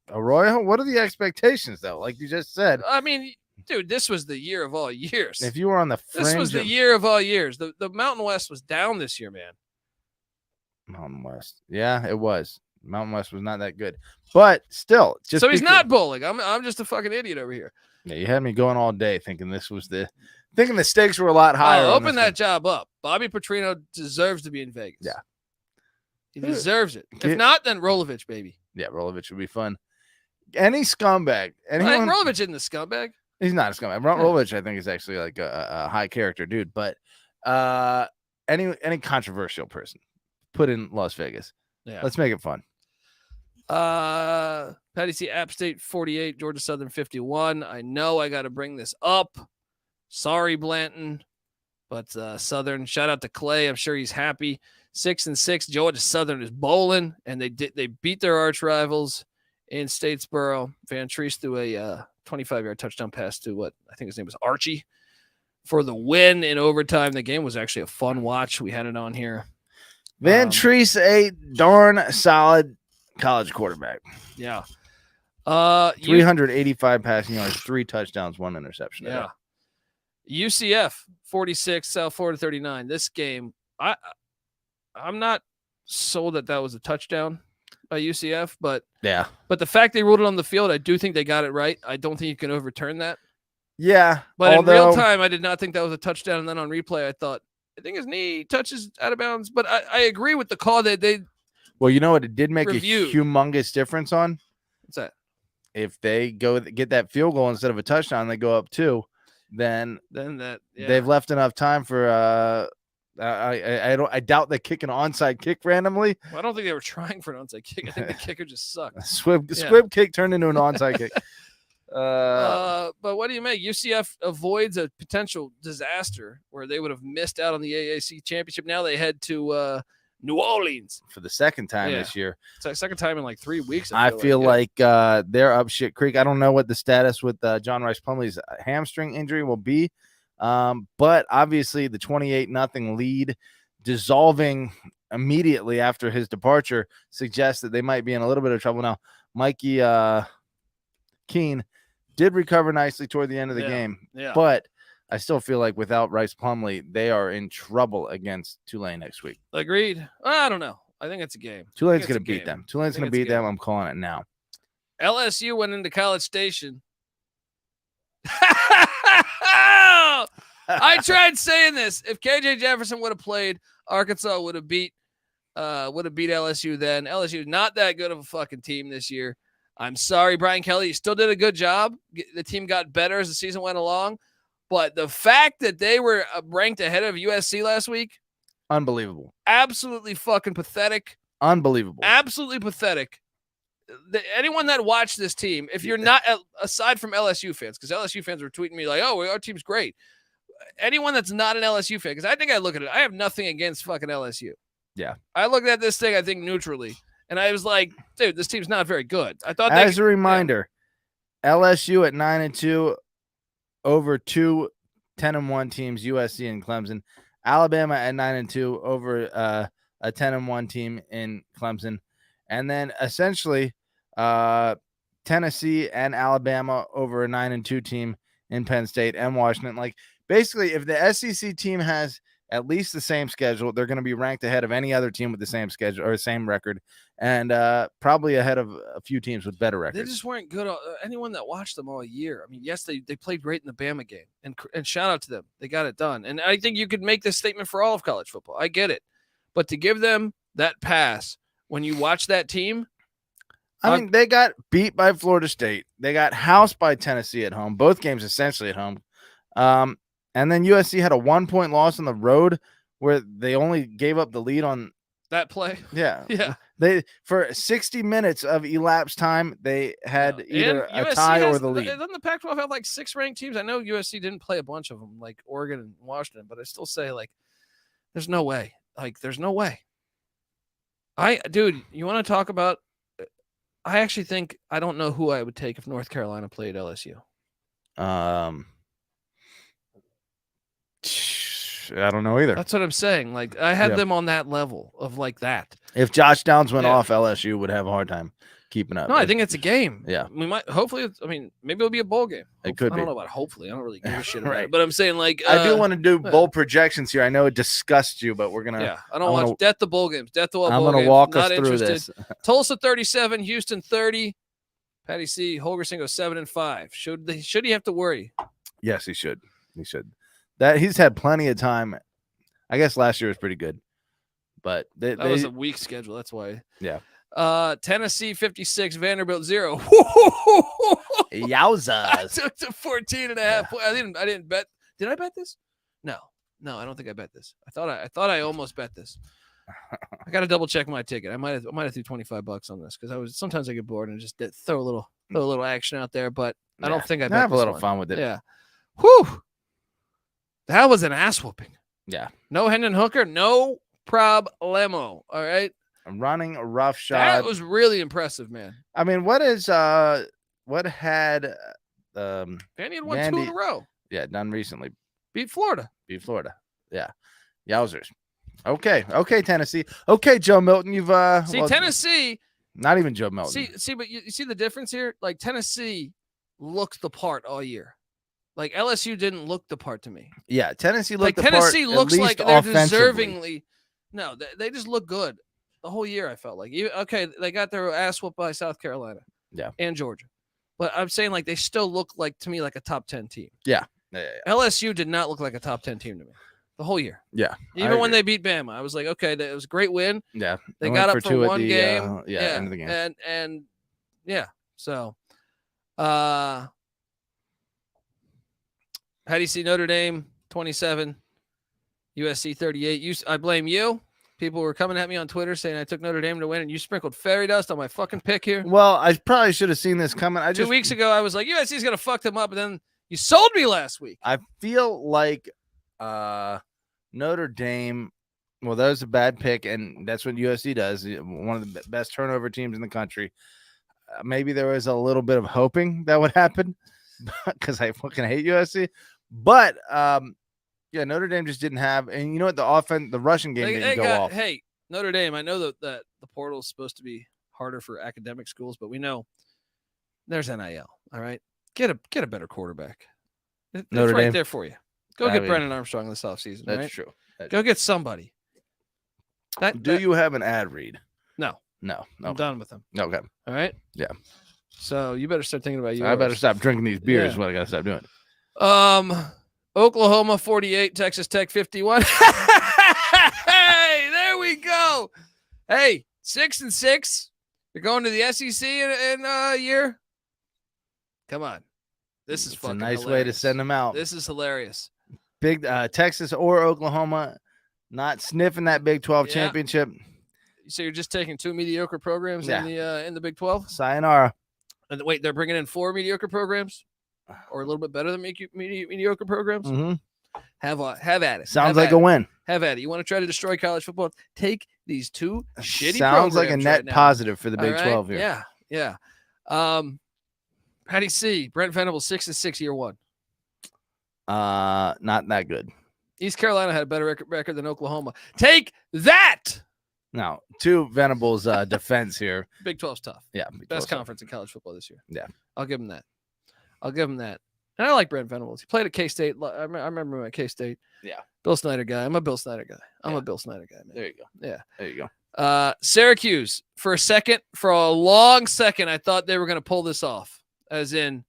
Arroyo, what are the expectations though? Like you just said. I mean, dude, this was the year of all years. If you were on the fringe, this was the year of all years. The Mountain West was down this year, man. Mountain West, yeah, it was. Mountain West was not that good, but still, he's not bowling. I'm just a fucking idiot over here. Yeah, you had me going all day thinking the stakes were a lot higher. Open that job up. Bobby Petrino deserves to be in Vegas. Yeah, he deserves it. If not, then Rolovich, baby. Yeah, Rolovich would be fun. Any scumbag. Rolovich isn't the scumbag. He's not a scumbag. Rolovich, I think, is actually like a high character dude. But any controversial person put in Las Vegas. Yeah. Let's make it fun. Patty C, App State 48, Georgia Southern 51. I know I got to bring this up. Sorry, Blanton. But Southern, shout out to Clay. I'm sure he's happy. 6-6. Georgia Southern is bowling, and they beat their arch rivals in Statesboro. Van Treese threw a 25-yard touchdown pass to what I think his name was Archie for the win in overtime. The game was actually a fun watch. We had it on here. Van Treese, a darn solid college quarterback. Yeah. 385 passing yards, 3 touchdowns, 1 interception. Yeah. UCF 46, South Florida 39. This game, I'm not sold that was a touchdown by UCF, but the fact they ruled it on the field, I do think they got it right. I don't think you can overturn that. Yeah. But in real time, I did not think that was a touchdown. And then on replay, I thought, I think his knee touches out of bounds. But I agree with the call that they. Well, you know what? It did make a humongous difference on. What's that? If they get that field goal instead of a touchdown, they go up 2. Then they've left enough time for I doubt they kick an onside kick randomly. Well, I don't think they were trying for an onside kick. I think the kicker just sucked. Squib kick turned into an onside kick. But what do you make? UCF avoids a potential disaster where they would have missed out on the AAC championship. Now they head to New Orleans for the second time this year. It's the second time in like 3 weeks. I feel like they're up shit creek. I don't know what the status with John Rice Plumlee's hamstring injury will be. But obviously the 28-0 lead dissolving immediately after his departure suggests that they might be in a little bit of trouble now. Mikey Keene did recover nicely toward the end of the game, but I still feel like without Rice Plumlee, they are in trouble against Tulane next week. Agreed. I don't know. I think it's a game. Tulane's going to beat them. Tulane's going to beat them. game. I'm calling it now. LSU went into College Station. I tried saying this. If KJ Jefferson would have played, Arkansas would have beat LSU then. LSU is not that good of a fucking team this year. I'm sorry, Brian Kelly. You still did a good job. The team got better as the season went along. But the fact that they were ranked ahead of USC last week, unbelievable. Absolutely fucking pathetic. Unbelievable. Absolutely pathetic. Anyone that watched this team, if you're not, aside from LSU fans, because LSU fans were tweeting me like, oh, our team's great. Anyone that's not an LSU fan, because I think I look at it, I have nothing against fucking LSU. Yeah. I looked at this thing, I think, neutrally. And I was like, dude, this team's not very good. I thought as a reminder, LSU at 9-2 over 2 10-1 teams, USC and Clemson. Alabama at 9-2 over a 10-1 team in Clemson. And then essentially Tennessee and Alabama over a 9-2 team in Penn State and Washington. Like basically, if the SEC team has at least the same schedule, they're going to be ranked ahead of any other team with the same schedule or same record, and probably ahead of a few teams with better records. They just weren't good. Anyone that watched them all year. I mean, yes, they played great in the Bama game, and shout out to them. They got it done. And I think you could make this statement for all of college football. I get it. But to give them that pass when you watch that team, I mean, they got beat by Florida State. They got housed by Tennessee at home, both games essentially at home. And then USC had a 1-point loss on the road where they only gave up the lead on that play. Yeah. Yeah. They for 60 minutes of elapsed time, they had either a tie or the lead. Doesn't the Pac-12 have like 6 ranked teams? I know USC didn't play a bunch of them, like Oregon and Washington, but I still say, like, there's no way. Like, there's no way. Dude, you want to talk about I actually think I don't know who I would take if North Carolina played LSU. I don't know either. That's what I'm saying. Like, I had them on that level of like that. If Josh Downs went off, LSU would have a hard time keeping up. No, I think it's a game. Yeah. We might, hopefully, I mean, maybe it'll be a bowl game. It could be. I don't know about hopefully. I don't really give a shit about Right. it. But I'm saying, like, I do want to do bowl projections here. I know it disgusts you, but we're going to. Yeah. I don't want death to bowl games. Death to all I'm bowl going games. to walk Not us through interested. this. Tulsa 37, Houston 30. Patty C. Holgerson goes 7-5. Should he have to worry? Yes, he should. He should. That he's had plenty of time. I guess last year was pretty good, but that was a weak schedule. That's why. Yeah. Tennessee 56, Vanderbilt 0. Yowzas! I took to 14.5. Yeah. I didn't bet. Did I bet this? No, I don't think I bet this. I thought I almost bet this. I got to double check my ticket. I might have threw $25 on this because sometimes I get bored and just throw a little action out there, but I don't think I bet. Have a little fun with it. Yeah. Whew. That was an ass whooping. Yeah. No Hendon Hooker, no problemo. All right. I'm running a rough shot. That was really impressive, man. I mean, what had Vandy had won 2 in a row. Yeah, done recently. Beat Florida. Yeah. Yowzers. Okay, Tennessee. Okay, Joe Milton, you've Tennessee. Not even Joe Milton. But you see the difference here? Like, Tennessee looked the part all year. Like, LSU didn't look the part to me. Yeah, Tennessee looked like the Tennessee part, looks at like least they're offensively. deservingly. No, they just look good the whole year. I felt like they got their ass whooped by South Carolina, and Georgia, but I'm saying like they still look like to me like a top 10 team. Yeah. LSU did not look like a top 10 team to me the whole year. Yeah, even when they beat Bama, I was like, okay, that was a great win. Yeah, they got up for 1 game. End of the game. And yeah, so how do you see Notre Dame 27, USC 38? I blame you. People were coming at me on Twitter saying I took Notre Dame to win, and you sprinkled fairy dust on my fucking pick here. Well, I probably should have seen this coming. 2 weeks ago, I was like, USC's going to fuck them up, and then you sold me last week. I feel like Notre Dame, well, that was a bad pick, and that's what USC does. One of the best turnover teams in the country. Maybe there was a little bit of hoping that would happen because I fucking hate USC. But, Notre Dame just didn't have, and you know what, the rushing game didn't go off. Hey, Notre Dame, I know that the portal is supposed to be harder for academic schools, but we know there's NIL. All right, get a better quarterback. It's right there for you. Go get Brennan Armstrong this offseason. That's right? true. Go get somebody. Do you have an ad read? No. I'm done with him. Okay. All right. Yeah. So you better start thinking about you. I better stop drinking these beers. What I gotta stop doing. Oklahoma 48, Texas Tech 51. Hey, there we go. Hey, 6-6. You're going to the SEC in a year. Come on. This is fucking a nice hilarious. way to send them out. This is hilarious. Big Texas or Oklahoma not sniffing that Big 12 championship. So you're just taking 2 mediocre programs in the Big 12? Sayonara. And wait, they're bringing in 4 mediocre programs, or a little bit better than mediocre programs. Mm-hmm. Have at it. Sounds like a win. Have at it. You want to try to destroy college football? Take these 2 shitty. Sounds like a net positive for the Big 12 here. Yeah. How do you see Brent Venables 6-6 year 1? Not that good. East Carolina had a better record than Oklahoma. Take that. Now, to Venables' defense here. Big 12's tough. Yeah. Best conference in college football this year. Yeah. I'll give him that. And I like Brent Venables. He played at K-State. I remember him at K-State. Yeah. Bill Snyder guy. I'm a Bill Snyder guy, man. There you go. Yeah. There you go. Syracuse, for a long second, I thought they were going to pull this off. As in,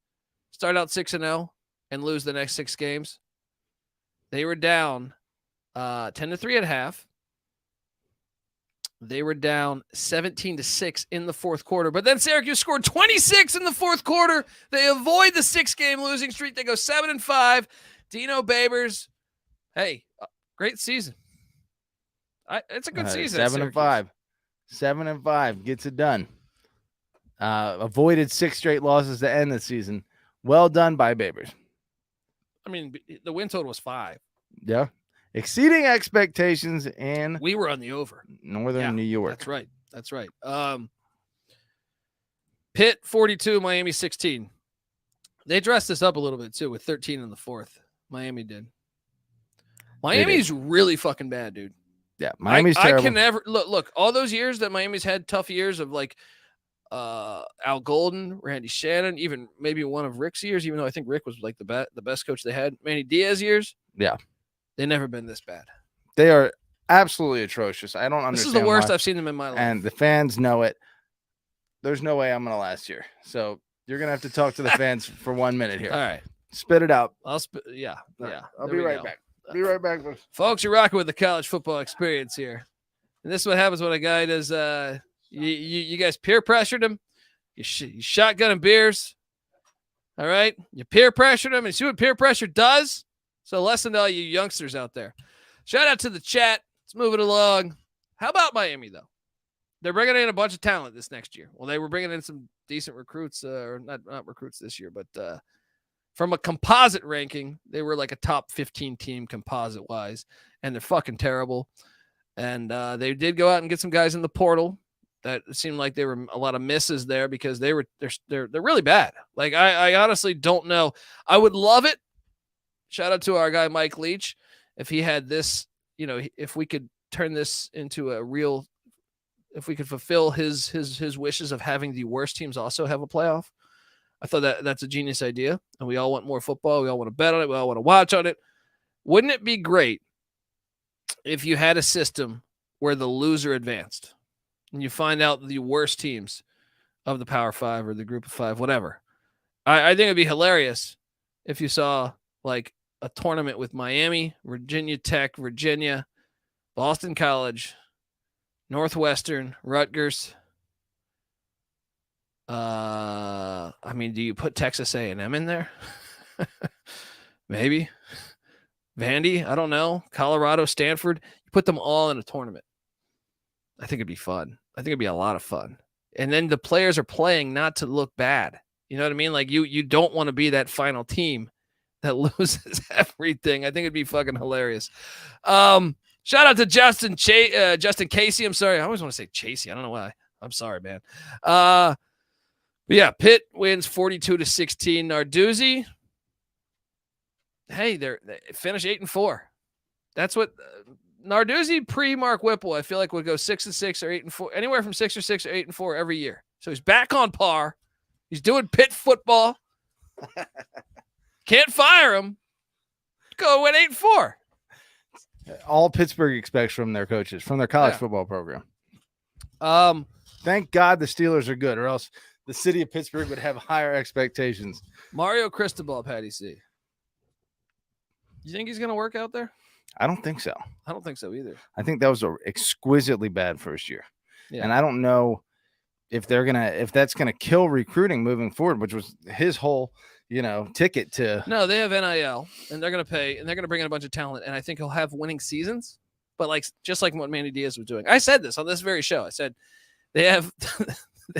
start out 6-0 and lose the next 6 games. They were down 10-3 at half. They were down 17-6 in the fourth quarter. But then Syracuse scored 26 in the fourth quarter. They avoid the 6-game losing streak. They go 7-5. Dino Babers. Hey, great season. It's a good season. 7-5. 7-5 gets it done. Avoided 6 straight losses to end the season. Well done by Babers. I mean, the win total was 5. Yeah. Exceeding expectations in we were on the over. Northern New York. That's right. Pitt 42, Miami 16. They dressed this up a little bit too with 13 in the fourth. Miami did. Miami's really fucking bad, dude. Yeah, Miami's terrible. I can never look all those years that Miami's had tough years of like Al Golden, Randy Shannon, even maybe one of Rick's years, even though I think Rick was like the best coach they had. Manny Diaz years. Yeah. They've never been this bad. They are absolutely atrocious. I don't understand. This is the worst I've seen them in my life. And the fans know it. There's no way I'm going to last here. So you're going to have to talk to the fans for 1 minute here. All right. Spit it out. Yeah. I'll be right back. Be right back. Folks, you're rocking with the college football experience here. And this is what happens when a guy does, you guys peer pressured him. You shotgunning beers. All right. You peer pressured him. And see what peer pressure does? So lesson to all you youngsters out there. Shout out to the chat. Let's move it along. How about Miami, though? They're bringing in a bunch of talent this next year. Well, they were bringing in some decent recruits, or not recruits this year, but from a composite ranking, they were like a top 15 team composite-wise, and they're fucking terrible. And they did go out and get some guys in the portal. That seemed like there were a lot of misses there because they're really bad. Like I honestly don't know. I would love it. Shout out to our guy Mike Leach. If he had this, if we could turn this into a real, if we could fulfill his wishes of having the worst teams also have a playoff, I thought that's a genius idea. And we all want more football. We all want to bet on it. We all want to watch on it. Wouldn't it be great if you had a system where the loser advanced and you find out the worst teams of the Power Five or the Group of Five, whatever? I think it'd be hilarious if you saw like a tournament with Miami, Virginia Tech, Virginia, Boston College, Northwestern, Rutgers. Do you put Texas A&M in there? Maybe. Vandy, I don't know. Colorado, Stanford. You put them all in a tournament. I think it'd be fun. I think it'd be a lot of fun. And then the players are playing not to look bad. You know what I mean? Like you don't want to be that final team that loses everything. I think it'd be fucking hilarious. Shout out to Justin Casey. I'm sorry. I always want to say Chasey. I don't know why. I'm sorry, man. But yeah, Pitt wins 42-16. Narduzzi. Hey, they finish 8-4. That's what Narduzzi pre-Mark Whipple, I feel like, would go 6-6 or 8-4, anywhere from 6 or 6 or 8-4 every year. So he's back on par. He's doing Pitt football. Can't fire him. Go went 8-4. All Pittsburgh expects from their coaches, from their college football program. Thank God the Steelers are good, or else the city of Pittsburgh would have higher expectations. Mario Cristobal, Patty C. You think he's going to work out there? I don't think so. I don't think so either. I think that was an exquisitely bad first year. Yeah. And I don't know if that's gonna kill recruiting moving forward, which was his whole, ticket to. No, they have NIL, and they're going to pay, and they're going to bring in a bunch of talent, and I think he'll have winning seasons. But just like what Manny Diaz was doing, I said this on this very show. I said they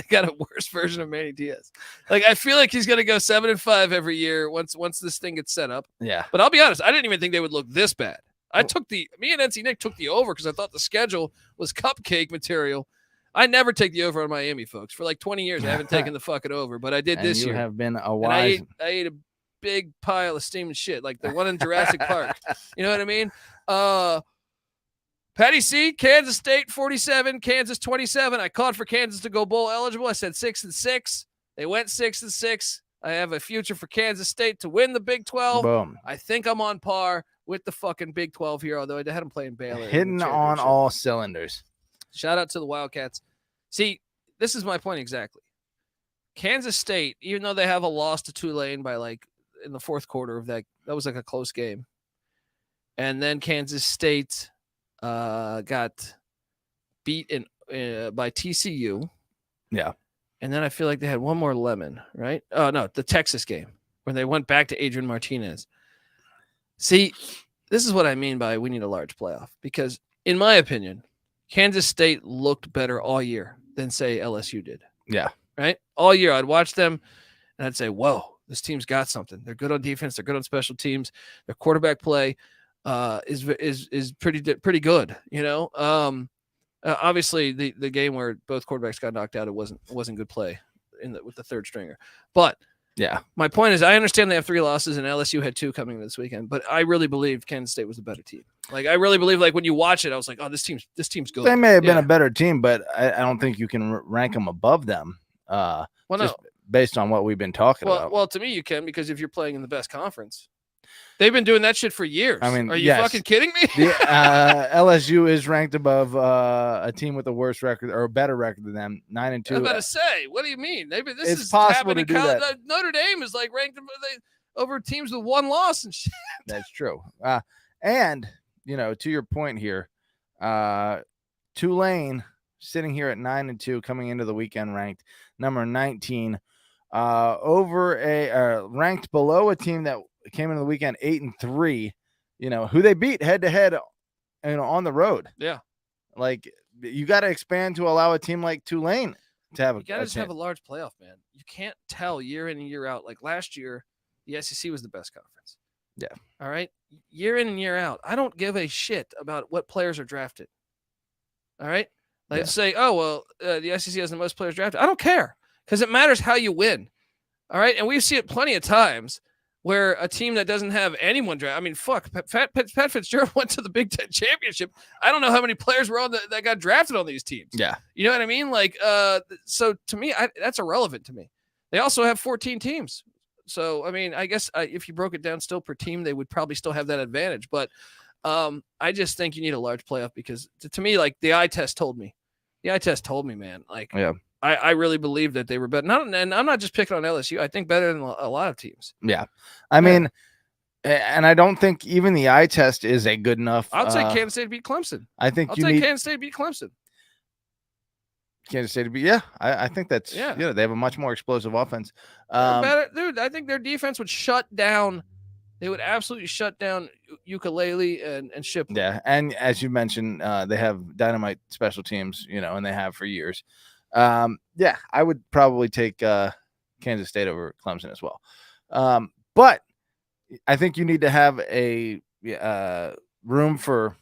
got a worse version of Manny Diaz. Like, I feel like he's going to go 7-5 every year once this thing gets set up. Yeah. But I'll be honest, I didn't even think they would look this bad. Me and NC Nick took the over because I thought the schedule was cupcake material. I never take the over on Miami, folks. For like 20 years, I haven't taken the fucking over, but I did this year. You have been a and wise. I ate a big pile of steaming shit, like the one in Jurassic Park. You know what I mean? Patty C, Kansas State 47, Kansas 27. I called for Kansas to go bowl eligible. I said 6-6. They went 6-6. I have a future for Kansas State to win the Big 12. Boom. I think I'm on par with the fucking Big 12 here, although I had them playing Baylor. Hitting on all cylinders. Shout out to the Wildcats. See, this is my point exactly. Kansas State, even though they have a loss to Tulane by in the fourth quarter of that was like a close game. And then Kansas State got beat by TCU. Yeah. And then I feel like they had one more lemon, right? Oh, no, the Texas game when they went back to Adrian Martinez. See, this is what I mean by we need a large playoff because, in my opinion, Kansas State looked better all year than, say, LSU did. Yeah. Right? All year, I'd watch them, and I'd say, whoa, this team's got something. They're good on defense. They're good on special teams. Their quarterback play is pretty good, Obviously, the game where both quarterbacks got knocked out, it wasn't good play with the third stringer. But yeah, my point is, I understand they have 3 losses and LSU had 2 coming this weekend, but I really believed Kansas State was the better team. Like, I really believe, when you watch it, I was like, oh, this team's good. They may have been a better team, but I don't think you can rank them above them. Based on what we've been talking about. Well, to me, you can, because if you're playing in the best conference. They've been doing that shit for years. I mean, are you fucking kidding me? LSU is ranked above a team with a worse record or a better record than them, 9-2. I was about to say, what do you mean? It's possible to do that. Notre Dame is ranked over teams with 1 loss and shit. That's true. And to your point here, Tulane sitting here at 9-2, coming into the weekend ranked number 19, ranked below a team that came into the weekend 8-3, who they beat head to head, on the road. Yeah. You got to expand to allow a team like Tulane to have you got to just have a large playoff, man. You can't tell year in and year out. Like last year, the SEC was the best conference. Yeah. All right. Year in and year out. I don't give a shit about what players are drafted. All right. Say, oh, well, the SEC has the most players drafted. I don't care because it matters how you win. All right. And we see it plenty of times where a team that doesn't have anyone draft. I mean, fuck, Pat Fitzgerald went to the Big Ten championship. I don't know how many players were on that got drafted on these teams. Yeah. You know what I mean? So to me, that's irrelevant to me. They also have 14 teams. So, I mean, I guess if you broke it down still per team, they would probably still have that advantage. But I just think you need a large playoff because to me, the eye test told me. The eye test told me, man. Yeah. I really believe that they were better. And I'm not just picking on LSU. I think better than a lot of teams. Yeah. I mean, and I don't think even the eye test is a good enough. I'll say Kansas State beat Clemson. I think Kansas State beat Clemson. Kansas State beat, I think that's, they have a much more explosive offense. Better, dude, I think their defense would shut down. They would absolutely shut down Ukulele and Ship. Yeah. And as you mentioned, they have dynamite special teams, and they have for years. I would probably take Kansas State over Clemson as well. But I think you need to have a room for,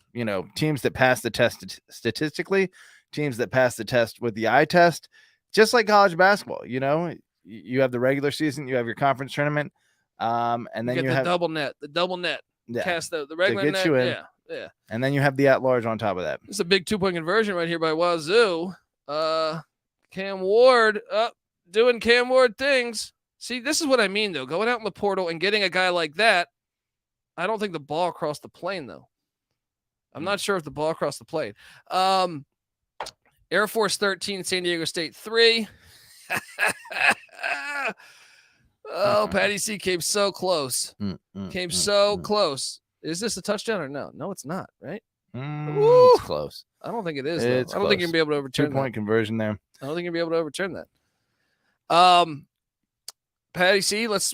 teams that pass the test statistically, teams that pass the test with the eye test, just like college basketball. You have the regular season, you have your conference tournament, and then you have the double net. Yeah, cast the regular to get net. You in. Yeah. And then you have the at-large on top of that. It's a big 2-point conversion right here by Wazoo. Cam Ward doing Cam Ward things. See, this is what I mean, though. Going out in the portal and getting a guy like that, I don't think the ball crossed the plane, though. I'm not sure if the ball crossed the plane. Air Force 13, San Diego State 3. Oh, Patty C came so close. Close. Is this a touchdown or no? No, it's not, right? It's close. I don't think it is. It's I don't think you're going to be able to overturn 2-point conversion there. I don't think you'll be able to overturn that. Patty C, let's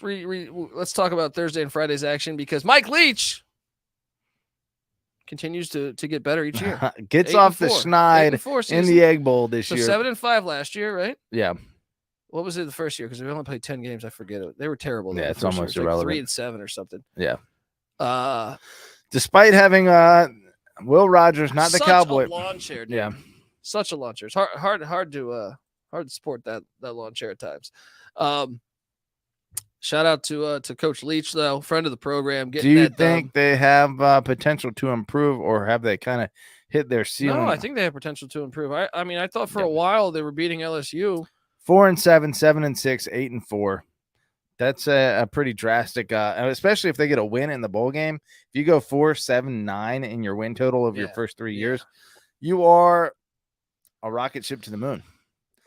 talk about Thursday and Friday's action because Mike Leach continues to get better each year. Gets off the schneid in the Egg Bowl this year. 7-5 last year, right? Yeah. What was it the first year? Because we only played 10 games. I forget it. They were terrible. Yeah, it's almost irrelevant. Like 3-7 or something. Yeah. Despite having Will Rogers, not the Cowboy. Such a lawn chair, dude. Yeah. Such a lawn chair. It's hard to support that lawn chair at times. Shout out to Coach Leach, though, friend of the program. Do you think they have potential to improve, or have they kind of hit their ceiling? No, I think they have potential to improve. I mean, I thought for a while they were beating LSU. 4-7, 7-6, 8-4. That's a pretty drastic, especially if they get a win in the bowl game. If you go 4-7-9 in your win total of your first 3 years, you are a rocket ship to the moon.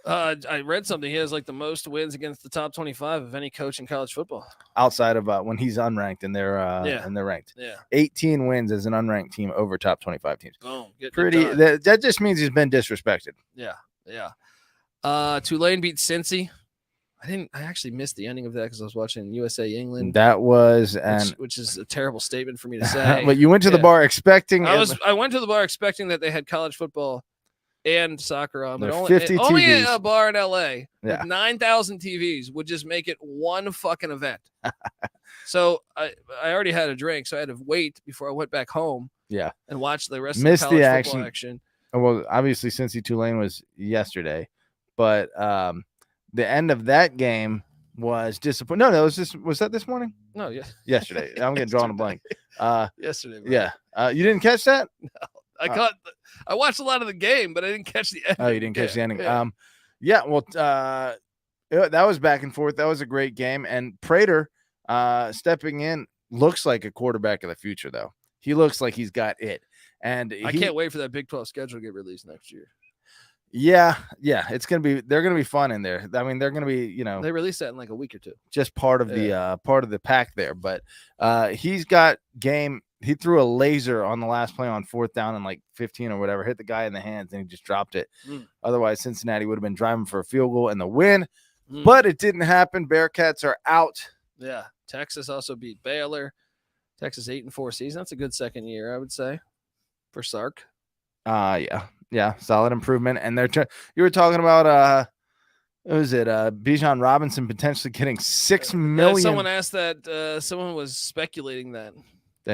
I read something. He has like the most wins against the top 25 of any coach in college football. Outside of when he's unranked and they're ranked. Yeah. 18 wins as an unranked team over top 25 teams. Boom. Pretty. That just means he's been disrespected. Yeah. Tulane beat Cincy. I actually missed the ending of that because I was watching USA England. That was which is a terrible statement for me to say. But you went to the bar expecting. I went to the bar expecting that they had college football and soccer on, but only a bar in LA with 9,000 TVs would just make it one fucking event. So I already had a drink, so I had to wait before I went back home. Yeah, and watch the rest of the college football action. Well, obviously, Cincy Tulane was yesterday, but the end of that game was disappointing. No, was that this morning? No, yesterday. I'm getting drawn a blank. Yesterday. Bro. Yeah. You didn't catch that? No. I watched a lot of the game, but I didn't catch the ending. Oh, you didn't catch the ending. Yeah. Well, that was back and forth. That was a great game. And Prater stepping in looks like a quarterback of the future, though. He looks like he's got it. And I can't wait for that Big 12 schedule to get released next year. Yeah, they're gonna be fun in there. I mean, they're gonna be, they released that in like a week or two. Just part of the pack there. But he's got game. He threw a laser on the last play on 4th down and like 15 or whatever, hit the guy in the hands, and he just dropped it. Otherwise, Cincinnati would have been driving for a field goal and the win, but it didn't happen. Bearcats are out. Yeah, Texas also beat Baylor. Texas 8-4 season. That's a good second year, I would say, for Sark. Yeah, solid improvement. And you were talking about what was it? Bijan Robinson potentially getting $6 million. Someone asked that. Someone was speculating that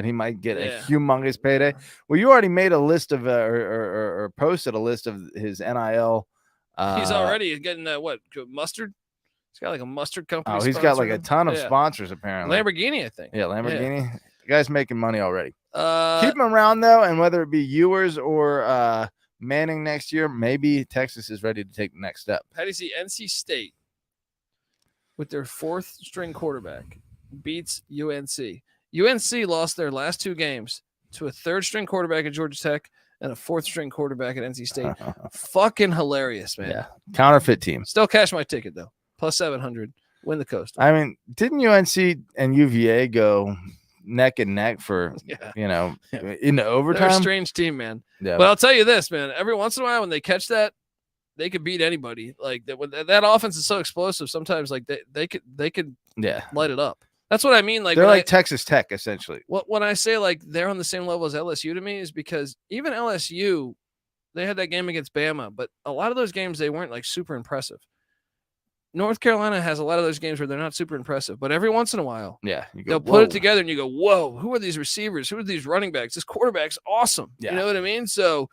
he might get a humongous payday. Well, you already made a list of or posted a list of his NIL. He's already getting that mustard. He's got like a mustard company. Oh, he's got like a ton of sponsors apparently. Lamborghini, I think. Yeah, Lamborghini. Yeah. The guy's making money already. Keep him around though, and whether it be Ewers or Manning next year, maybe Texas is ready to take the next step. How do you see NC State with their 4th string quarterback beats UNC? UNC lost their last 2 games to a 3rd string quarterback at Georgia Tech and a 4th string quarterback at NC State. Fucking hilarious, man. Yeah, counterfeit team. Still cash my ticket though. Plus 700. Win the coast. I mean, didn't UNC and UVA go neck and neck for in the overtime? They're a strange team, man. Yeah. But I'll tell you this, man. Every once in a while, when they catch that, they could beat anybody. Like that offense is so explosive. Sometimes, like they could light it up. That's what I mean. Like they're like Texas Tech, essentially. When I say like they're on the same level as LSU to me is because even LSU, they had that game against Bama, but a lot of those games they weren't like super impressive. North Carolina has a lot of those games where they're not super impressive, but every once in a while, they'll put it together and you go, whoa, who are these receivers? Who are these running backs? This quarterback's awesome. Yeah. You know what I mean? So,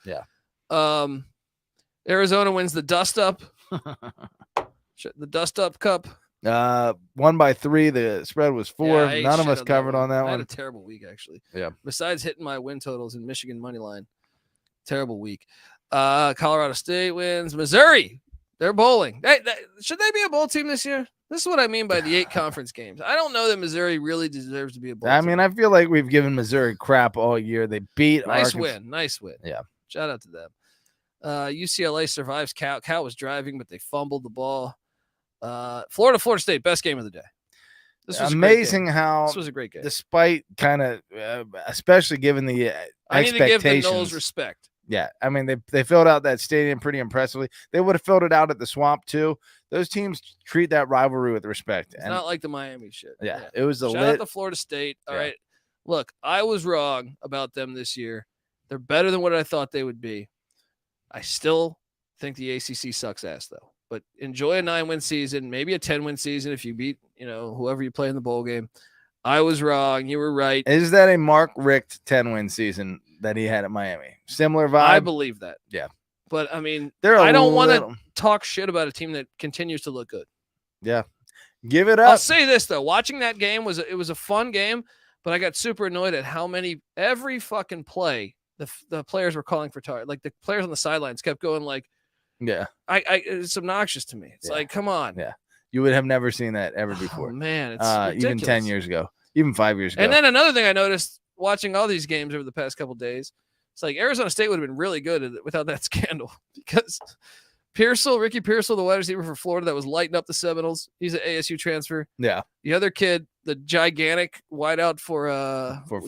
Arizona wins the Dust Up. The Dust Up Cup. 1 by 3. The spread was 4. Yeah, none of us covered on that one. I had a terrible week, actually. Yeah. Besides hitting my win totals in Michigan money line, terrible week. Colorado State wins. Missouri. They're bowling. Should they be a bowl team this year? This is what I mean by the 8 conference games. I don't know that Missouri really deserves to be a bowl I team. mean, I feel like we've given Missouri crap all year. They beat Nice Arkansas. win. Yeah. Shout out to them. UCLA survives. Cal was driving, but they fumbled the ball. Florida State, best game of the day. This was amazing how this was a great game. Despite kind of, especially given the I need to give the expectations. Noles respect. Yeah, I mean they filled out that stadium pretty impressively. They would have filled it out at the Swamp too. Those teams treat that rivalry with respect. It's not like the Miami shit. Yeah, it was a shout out to Florida State. All right, look, I was wrong about them this year. They're better than what I thought they would be. I still think the ACC sucks ass though. But enjoy a 9-win season, maybe a 10-win season if you beat whoever you play in the bowl game. I was wrong. You were right. Is that a Mark Richt 10-win season that he had at Miami? Similar vibe? I believe that. Yeah. But, I mean, I don't want to talk shit about a team that continues to look good. Yeah. Give it up. I'll say this, though. Watching that game was a fun game, but I got super annoyed at how every fucking play the players were calling for target. Like, the players on the sidelines kept going like, yeah. It's obnoxious to me. It's like, come on. Yeah. You would have never seen that ever before. Oh, man. It's ridiculous. Even 10 years ago. Even 5 years ago. And then another thing I noticed watching all these games over the past couple of days, it's like Arizona State would have been really good without that scandal because Ricky Pearsall, the wide receiver for Florida that was lighting up the Seminoles, he's an ASU transfer. Yeah. The other kid, the gigantic wideout for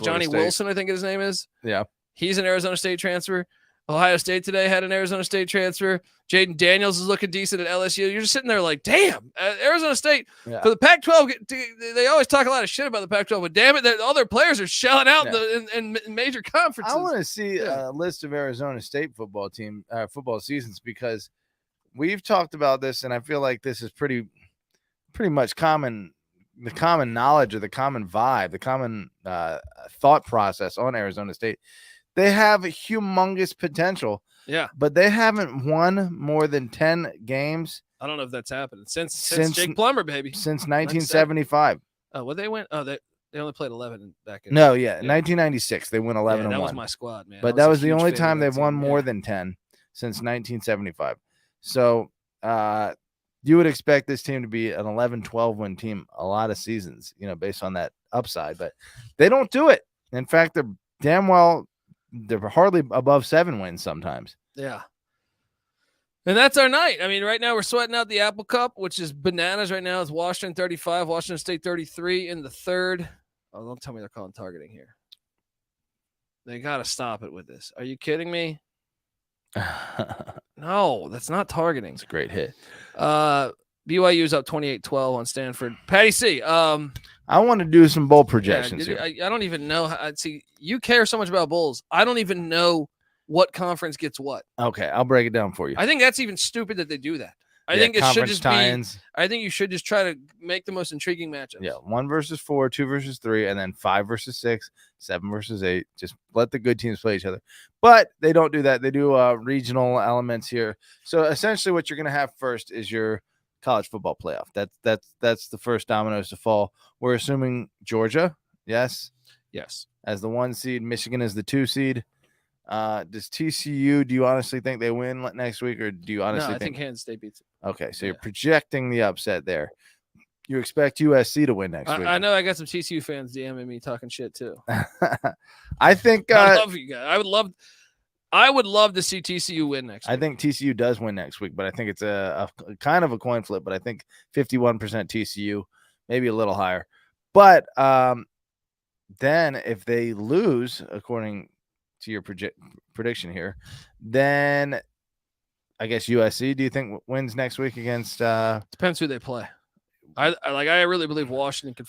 Johnny State. Wilson, I think his name is. Yeah. He's an Arizona State transfer. Ohio State today had an Arizona State transfer. Jaden Daniels is looking decent at LSU. You're just sitting there like, damn, Arizona State. Yeah. For the Pac-12, they always talk a lot of shit about the Pac-12, but damn it, all their players are shelling out in major conferences. I want to see a list of Arizona State football seasons because we've talked about this, and I feel like this is pretty much the common knowledge or the common vibe, the common thought process on Arizona State. They have humongous potential. Yeah. But they haven't won more than 10 games. I don't know if that's happened since Jake Plummer, baby. Since 1975. Oh, well, they went. Oh, they only played 11 back in. No, yeah. 1996. They went 11 and 1. That was my squad, man. But that was the only time they've won more than 10 since 1975. So you would expect this team to be an 11-12 win team a lot of seasons, based on that upside. But they don't do it. In fact, they're hardly above 7 wins sometimes. Yeah. And that's our night. I mean, right now we're sweating out the Apple Cup, which is bananas right now. It's Washington 35, Washington State 33 in the third. Oh, don't tell me they're calling targeting here. They got to stop it with this. Are you kidding me? No, that's not targeting. It's a great hit. BYU's up 28-12 on Stanford. Patty C. I want to do some bowl projections here. I don't even know. See, you care so much about bowls. I don't even know what conference gets what. Okay, I'll break it down for you. I think that's even stupid that they do that. I think it should just tie-ins. I think you should just try to make the most intriguing matchups. Yeah, 1 versus 4, 2 versus 3, and then 5 versus 6, 7 versus 8. Just let the good teams play each other. But they don't do that. They do regional elements here. So essentially, what you're going to have first is your college football playoff. That's the first dominoes to fall. We're assuming Georgia, yes, as the 1 seed. Michigan is the 2 seed. Does TCU? Do you honestly think they win next week, or do you honestly think Kansas State beats it? Okay, so you're projecting the upset there. You expect USC to win next week. I know I got some TCU fans DMing me talking shit too. I think I love you guys. I would love to see TCU win next week. I think TCU does win next week, but I think it's a kind of a coin flip. But I think 51% TCU, maybe a little higher. But then if they lose, according to your prediction here, then I guess USC, do you think wins next week against depends who they play. I really believe Washington could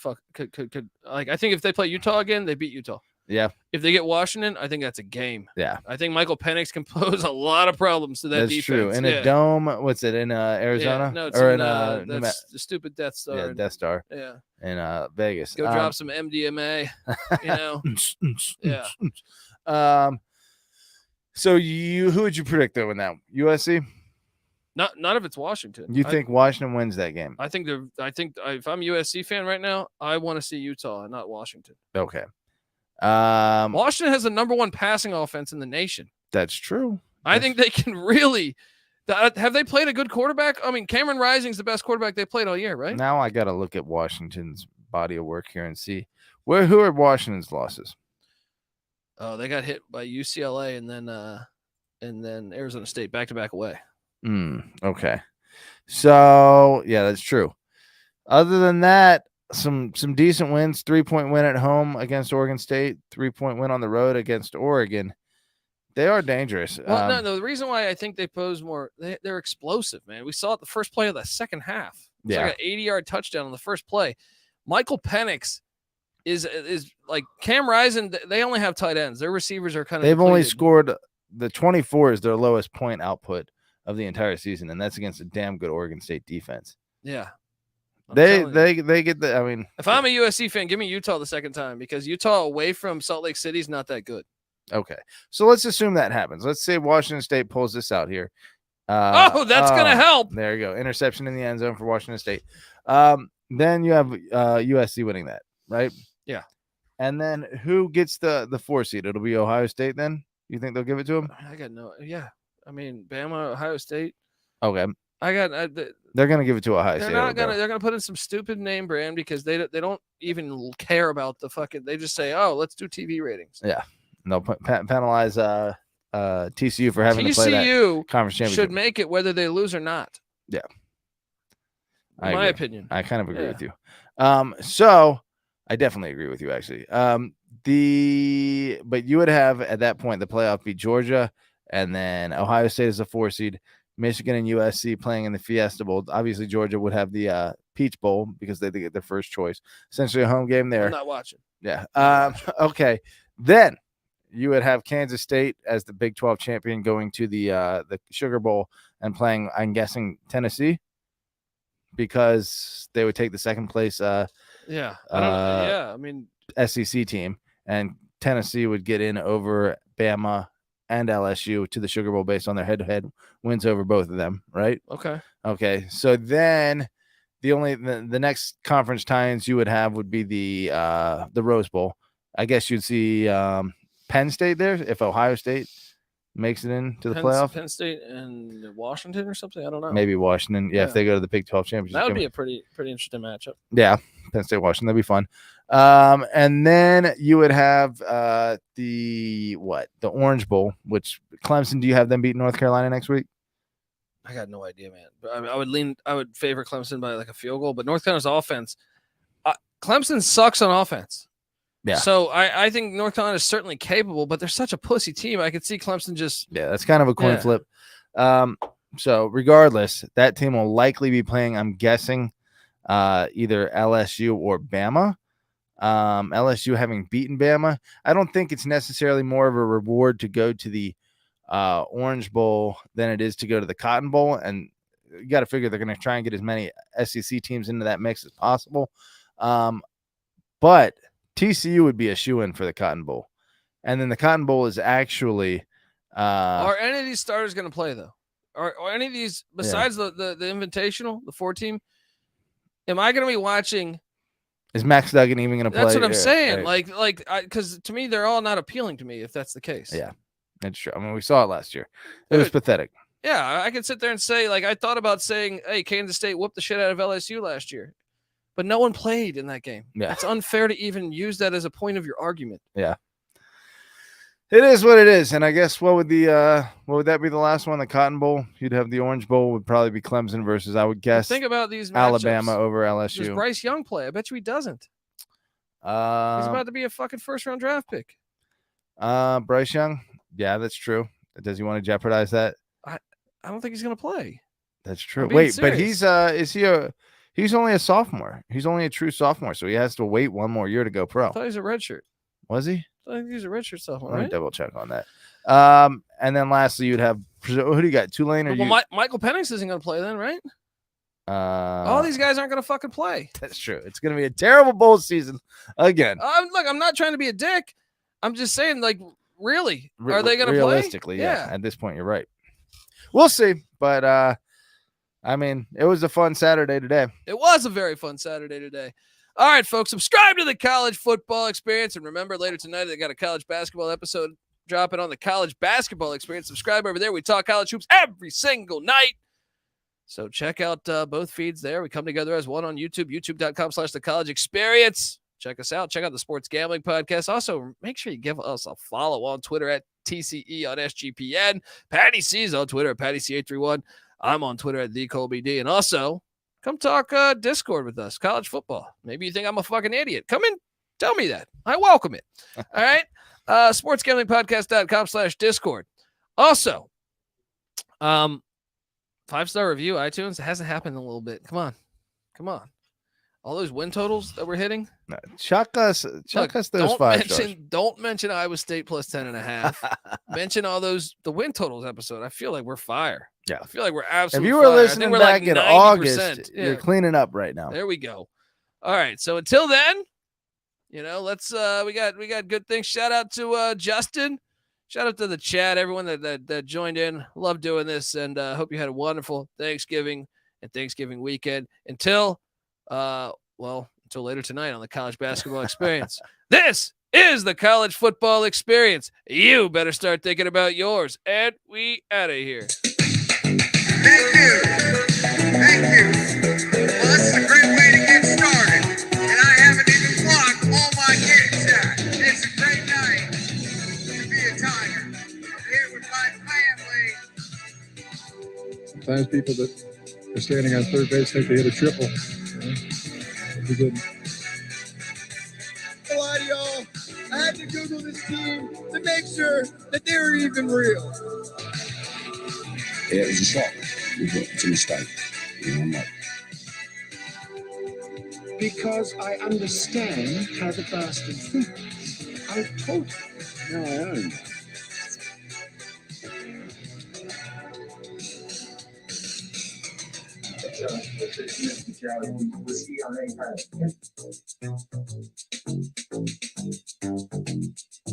I think if they play Utah again, they beat Utah. Yeah. If they get Washington, I think that's a game. Yeah. I think Michael Penix can pose a lot of problems to that that's defense. True. In a dome, what's it, in Arizona? Yeah, no, it's or in that's the stupid Death Star. Yeah, Death Star. Yeah. In Vegas. Go drop some MDMA, Yeah. So who would you predict though in that? USC? Not if it's Washington. You think Washington wins that game? I think if I'm a USC fan right now, I want to see Utah and not Washington. Okay. Washington has the number 1 passing offense in the nation. That's true. I think they can really Have they played a good quarterback? I mean, Cameron Rising's the best quarterback they played all year, right? Now I got to look at Washington's body of work here and see who are Washington's losses. Oh, they got hit by UCLA and then Arizona State back-to-back away. Okay. So, yeah, that's true. Other than that, some decent wins. 3-point win at home against Oregon State. 3-point win on the road against Oregon. They are dangerous. Well, no, the reason why I think they pose more, they're explosive, man. We saw it the first play of the second half. It's like an 80-yard touchdown on the first play. Michael Penix is like Cam Rising. They only have tight ends. Their receivers are kind of. They've only scored the 24 is their lowest point output of the entire season, and that's against a damn good Oregon State defense. Yeah. They get the. I mean, if I'm a USC fan, give me Utah the second time because Utah away from Salt Lake City is not that good. Okay, so let's assume that happens. Let's say Washington State pulls this out here. That's gonna help. There you go, interception in the end zone for Washington State. Then you have USC winning that, right? Yeah. And then who gets the 4 seed? It'll be Ohio State. Then you think they'll give it to them? I got no. Yeah, I mean Bama, Ohio State. Okay. They're gonna give it to Ohio State. They're gonna put in some stupid name brand because they don't even care about the fucking. They just say, oh, let's do TV ratings. Yeah. And they'll penalize TCU for having to play that conference championship. Should make it whether they lose or not. Yeah. In my opinion. I kind of agree with you. So I definitely agree with you actually. But you would have at that point the playoff be Georgia and then Ohio State is a 4 seed, Michigan and USC playing in the Fiesta Bowl. Obviously Georgia would have the Peach Bowl because they get their first choice. Essentially a home game there. I'm not watching. Yeah. Okay. Then you would have Kansas State as the Big 12 champion going to the Sugar Bowl and playing, I'm guessing, Tennessee because they would take the second place I mean SEC team, and Tennessee would get in over Bama and LSU to the Sugar Bowl based on their head-to-head wins over both of them, right? Okay. So then the next conference tie-ins you would have would be the Rose Bowl. I guess you'd see Penn State there if Ohio State makes it into the playoff. Penn State and Washington or something. I don't know. Maybe Washington. Yeah, if they go to the Big 12 championship. That would be a pretty interesting matchup. Yeah, Penn State, Washington. That'd be fun. And then you would have the Orange Bowl, which Clemson. Do you have them beat North Carolina next week? I got no idea, man. But I would favor Clemson by like a field goal. But North Carolina's offense, Clemson sucks on offense. Yeah. So I think North Carolina is certainly capable, but they're such a pussy team. I could see Clemson just. Yeah, that's kind of a coin flip. So regardless, that team will likely be playing, I'm guessing, either LSU or Bama. LSU having beaten Bama. I don't think it's necessarily more of a reward to go to the Orange Bowl than it is to go to the Cotton Bowl. And you got to figure they're going to try and get as many SEC teams into that mix as possible. But TCU would be a shoo-in for the Cotton Bowl. And then the Cotton Bowl is actually are any of these starters going to play, though? Or any of these, besides the Invitational, the 4-team, am I going to be watching? Is Max Duggan even going to play? That's what I'm saying. Right. Because to me, they're all not appealing to me if that's the case. Yeah, that's true. I mean, we saw it last year. It was pathetic. Yeah, I could sit there and say, I thought about saying, hey, Kansas State whooped the shit out of LSU last year. But no one played in that game. Yeah. It's unfair to even use that as a point of your argument. Yeah. It is what it is. And I guess what would that be the last one? The Cotton Bowl? You'd have the Orange Bowl would probably be Clemson versus, I would guess. Think about these matchups. Alabama over LSU. Does Bryce Young play? I bet you he doesn't. He's about to be a fucking first-round draft pick. Bryce Young? Yeah, that's true. Does he want to jeopardize that? I don't think he's going to play. That's true. Wait, serious. But he's only a sophomore. He's only a true sophomore, so he has to wait one more year to go pro. I thought he was a redshirt. Was he? I think he's a redshirt sophomore. Let me right? double check on that. And then lastly, you'd have who do you got? Tulane or Michael Penix isn't going to play then, right? All these guys aren't going to fucking play. That's true. It's going to be a terrible bowl season again. Look, I'm not trying to be a dick. I'm just saying, really, are they going to play? Realistically, yeah. At this point, you're right. We'll see, but I mean, it was a fun Saturday today. It was a very fun Saturday today. All right, folks, subscribe to the College Football Experience. And remember, later tonight, they got a college basketball episode dropping on the college basketball experience. Subscribe over there. We talk college hoops every single night. So check out both feeds there. We come together as one on YouTube, youtube.com/the college experience. Check us out. Check out the Sports Gambling Podcast. Also, make sure you give us a follow on Twitter at TCE on SGPN. Patty C is on Twitter at PattyC831. I'm on Twitter at TheColbyD. And also, come talk Discord with us, college football. Maybe you think I'm a fucking idiot. Come in, tell me that. I welcome it. All right? sportsgamblingpodcast.com/Discord. Also, 5-star review, iTunes. It hasn't happened in a little bit. Come on. All those win totals that we're hitting. Chuck us those 5 stars. Don't mention Iowa State plus 10.5. Mention all those, the win totals episode. I feel like we're fire. Yeah. I feel like we're absolutely If you were fire. listening back like in 90%. August, Yeah. you're cleaning up right now. There we go. All right. So until then, let's we got good things. Shout out to Justin. Shout out to the chat, everyone that joined in. Love doing this, and hope you had a wonderful Thanksgiving and Thanksgiving weekend. Until later tonight on the College Basketball Experience. This is the College Football Experience. You better start thinking about yours. And we out of here. Thank you. Well, this is a great way to get started. And I haven't even blocked all my kicks yet. It's a great night to be a Tiger. I'm here with my family. Sometimes people that are standing on third base think they hit a triple. Be good. A lot of y'all, I had to Google this team to make sure that they were even real. Yeah, it was a shock. It's a mistake. I'm like, Because I understand how the bastard thinks. I told him. no, I own.